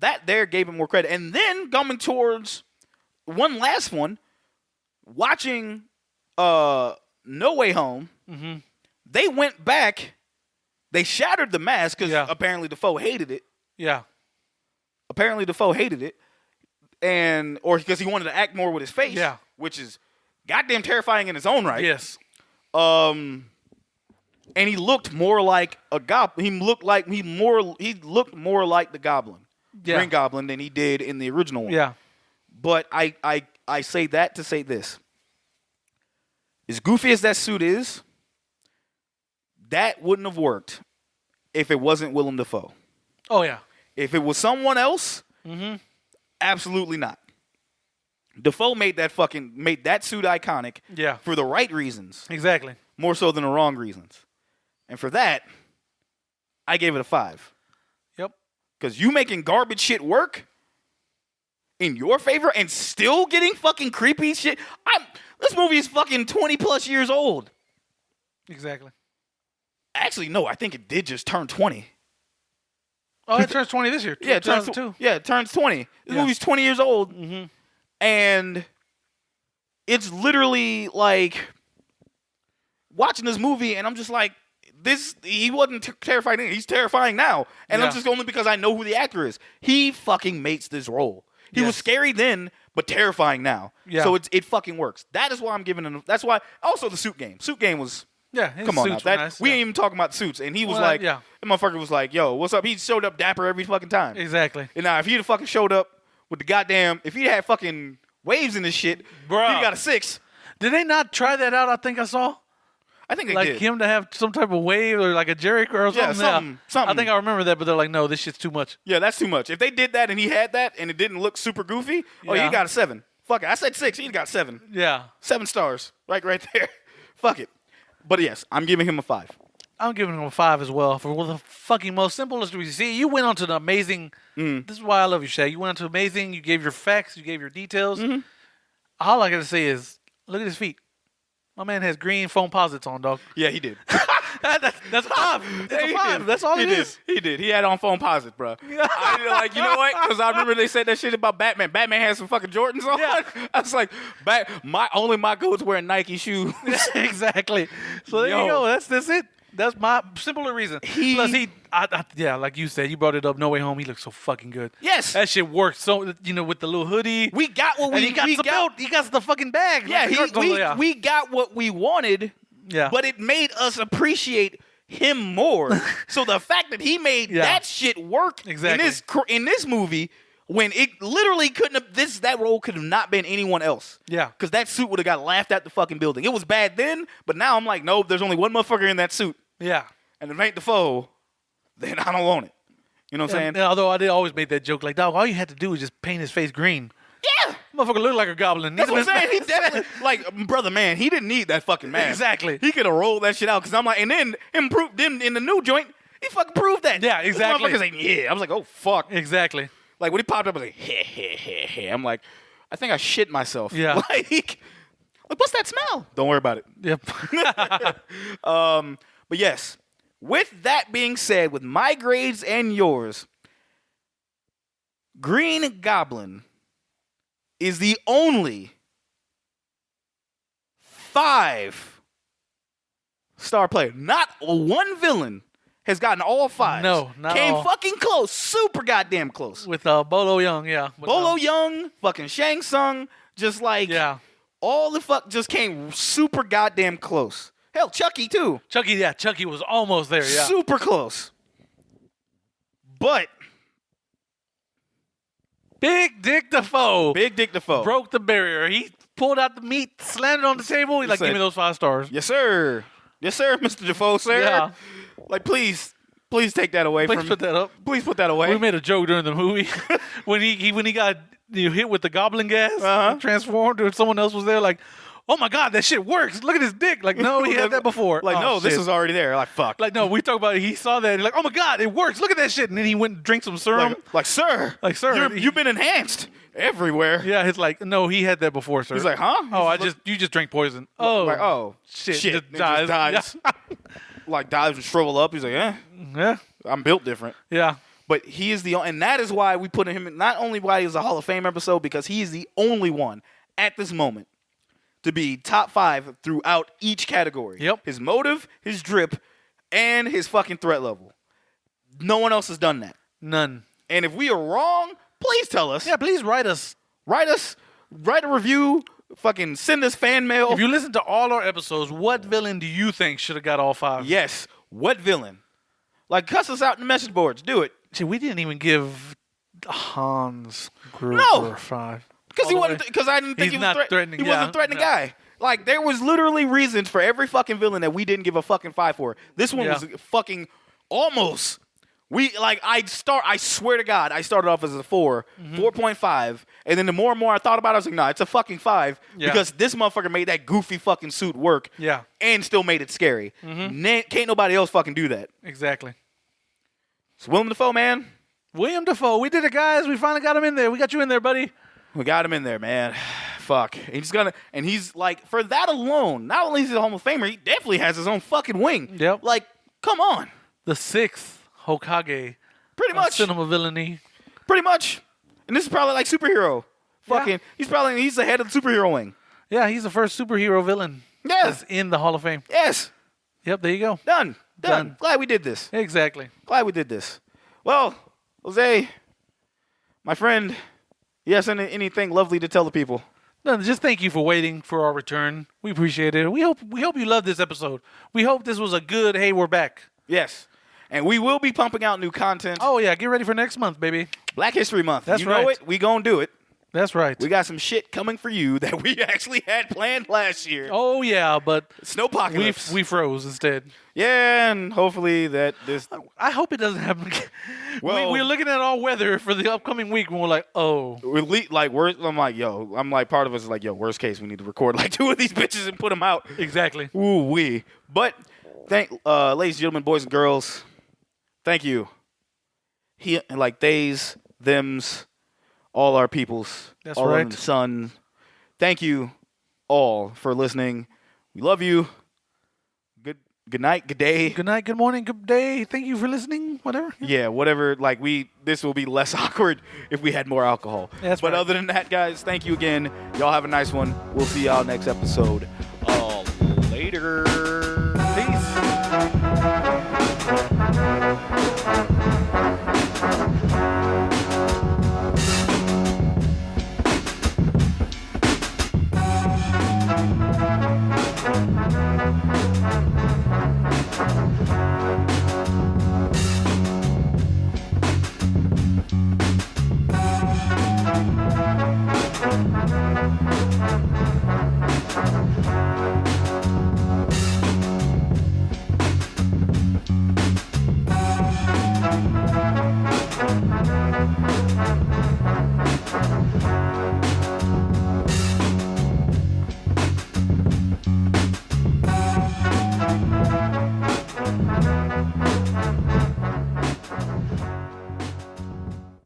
that there gave him more credit. And then coming towards one last one, watching No Way Home, they went back. They shattered the mask because apparently Dafoe hated it. Yeah. Apparently Dafoe hated it, or because he wanted to act more with his face. Yeah. Which is goddamn terrifying in its own right. Yes. And he looked more like a goblin. He looked more like the Goblin, Green Goblin, than he did in the original one. Yeah. But I say that to say this: as goofy as that suit is, that wouldn't have worked if it wasn't Willem Dafoe. Oh yeah. If it was someone else, absolutely not. Dafoe made that suit iconic. Yeah. For the right reasons. Exactly. More so than the wrong reasons. And for that, I gave it a 5. Yep. Because you making garbage shit work in your favor and still getting fucking creepy shit. This movie is fucking 20 plus years old. Exactly. Actually, no, I think it did just turn 20. Oh, it turns 20 this year. Yeah, it turns 20. This movie's 20 years old. Mm-hmm. And it's literally like watching this movie, and I'm just like, he wasn't terrifying then. He's terrifying now. And I'm just only because I know who the actor is. He fucking mates this role. He was scary then, but terrifying now. Yeah. So it fucking works. That is why I'm giving him. That's why. Also, the suit game. Suit game was. Yeah, come on now. Nice. We ain't even talking about suits. And he was like, that motherfucker was like, yo, what's up? He showed up dapper every fucking time. Exactly. And now, if he'd have fucking showed up with the goddamn, if he'd had fucking waves in this shit, bro, he got a 6. Did they not try that out? I think I saw. I think they did. Like him to have some type of wave or like a Jerry curl or something. Yeah, something. I think I remember that, but they're like, no, this shit's too much. Yeah, that's too much. If they did that and he had that and it didn't look super goofy, he got a 7. Fuck it. I said 6. He got 7. Yeah. 7 stars. Right there. Fuck it. But yes, I'm giving him a 5. I'm giving him a 5 as well for the fucking most simplest reason. See, you went on to the amazing. This is why I love you, Shag. You went on to amazing. You gave your facts. You gave your details. Mm-hmm. All I got to say is, look at his feet. My man has green foam posits on, dog. Yeah, he did. That's a 5. It's a 5. That's all it is. He did. He had on phone posit, bro. I like, you know what? Because I remember they said that shit about Batman. Batman had some fucking Jordans on. Yeah. I was like, my goat's wearing Nike shoes. Exactly. So there you go. That's it. That's my simpler reason. Plus, yeah, like you said, you brought it up. No Way Home. He looks so fucking good. Yes, that shit worked. So with the little hoodie, we got what he got the belt. He got the fucking bag. Yeah, we got what we wanted. Yeah, but it made us appreciate him more. So the fact that he made that shit work in this movie. When it literally couldn't have, that role could have not been anyone else. Yeah. Because that suit would have got laughed at the fucking building. It was bad then, but now I'm like, no, there's only one motherfucker in that suit. Yeah. And if it ain't Dafoe, then I don't want it. You know what I'm saying? And although I did always make that joke, like, dog, all you had to do was just paint his face green. Yeah. Motherfucker looked like a goblin. That's what I'm saying. He definitely, like, brother, man, he didn't need that fucking mask. Exactly. He could have rolled that shit out. Because I'm like, and then in the new joint, he fucking proved that. Yeah, exactly. Motherfuckers like, yeah. I was like, oh, fuck. Exactly. Like, when he popped up, I was like, hey. I'm like, I think I shit myself. Yeah. Like, what's that smell? Don't worry about it. Yep. But yes, with that being said, with my grades and yours, Green Goblin is the only 5-star player. Not one villain has gotten all 5. No, not Came all. fucking close. Super goddamn close. With Bolo Young, yeah. Bolo Young, fucking Shang Tsung, just like all the fuck just came super goddamn close. Hell, Chucky too. Chucky was almost there, yeah. Super close. But Big Dick Dafoe broke the barrier. He pulled out the meat, slammed it on the table. He's like, give me those 5 stars. Yes, sir. Yes, sir, Mr. Dafoe, sir. Yeah. Like, please take that away from me. Please put that up. Please put that away. We made a joke during the movie when he got hit with the goblin gas, transformed, or someone else was there. Like, oh my god, that shit works! Look at his dick. Like, no, he had that before. Like, no, this is already there. Like, fuck. Like, no, we talk about it. He saw that. He's like, oh my god, it works! Look at that shit. And then he went and drank some serum. Like, sir, you've been enhanced everywhere. Yeah, he's like, no, he had that before, sir. He's like, huh? Oh, you just drank poison. Oh, like, oh shit, just dies. Yeah. Like, dies and shrivel up. He's like, yeah, I'm built different. Yeah. But he is and that is why we put him in, not only why he's a Hall of Fame episode, because he is the only one at this moment to be top 5 throughout each category. Yep. His motive, his drip, and his fucking threat level. No one else has done that. None. And if we are wrong, please tell us. Yeah, please write us. Write a review. Fucking send us fan mail. If you listen to all our episodes, what villain do you think should have got all 5? Yes. What villain? Like, cuss us out in the message boards. Do it. See, we didn't even give Hans Gruber 5. Because I didn't think he was threatening. He wasn't a threatening guy. Like, there was literally reasons for every fucking villain that we didn't give a fucking 5 for. This one was fucking almost. I swear to God, I started off as a 4, 4.5, and then the more and more I thought about it, I was like, nah, it's a fucking 5, because this motherfucker made that goofy fucking suit work, and still made it scary. Can't nobody else fucking do that. Exactly. It's Willem Dafoe, man. Willem Dafoe. We did it, guys. We finally got him in there. We got you in there, buddy. We got him in there, man. Fuck. He's like, for that alone, not only is he a Hall of Famer, he definitely has his own fucking wing. Yep. Like, come on. The 6th Hokage. Pretty much. Cinema villainy. Pretty much. And this is probably like superhero. Fucking, he's the head of the superhero wing. Yeah, he's the first superhero villain. Yeah. That's in the Hall of Fame. Yes. Yep, there you go. Done. Glad we did this. Exactly. Glad we did this. Well, Jose, my friend, yes, anything lovely to tell the people? No, just thank you for waiting for our return. We appreciate it. We hope you loved this episode. We hope this was a good, hey, we're back. Yes. And we will be pumping out new content. Oh, yeah. Get ready for next month, baby. Black History Month. That's right. You know it. We gonna do it. That's right. We got some shit coming for you that we actually had planned last year. Oh, yeah, but Snowpocalypse. We froze instead. Yeah, and hopefully that this... I hope it doesn't happen again. Well, we're looking at all weather for the upcoming week, and we're like, oh. I'm like, part of us is like, yo, worst case, we need to record like 2 of these bitches and put them out. Exactly. Ooh-wee. But, ladies and gentlemen, boys and girls, thank you. Theys, thems, all our peoples. That's all right. Under the sun. Thank you all for listening. We love you. good night, good day. Good night, good morning, good day. Thank you for listening. Whatever. Yeah, whatever. Like this will be less awkward if we had more alcohol. That's but right. other than that, guys, thank you again. Y'all have a nice one. We'll see y'all next episode. Later.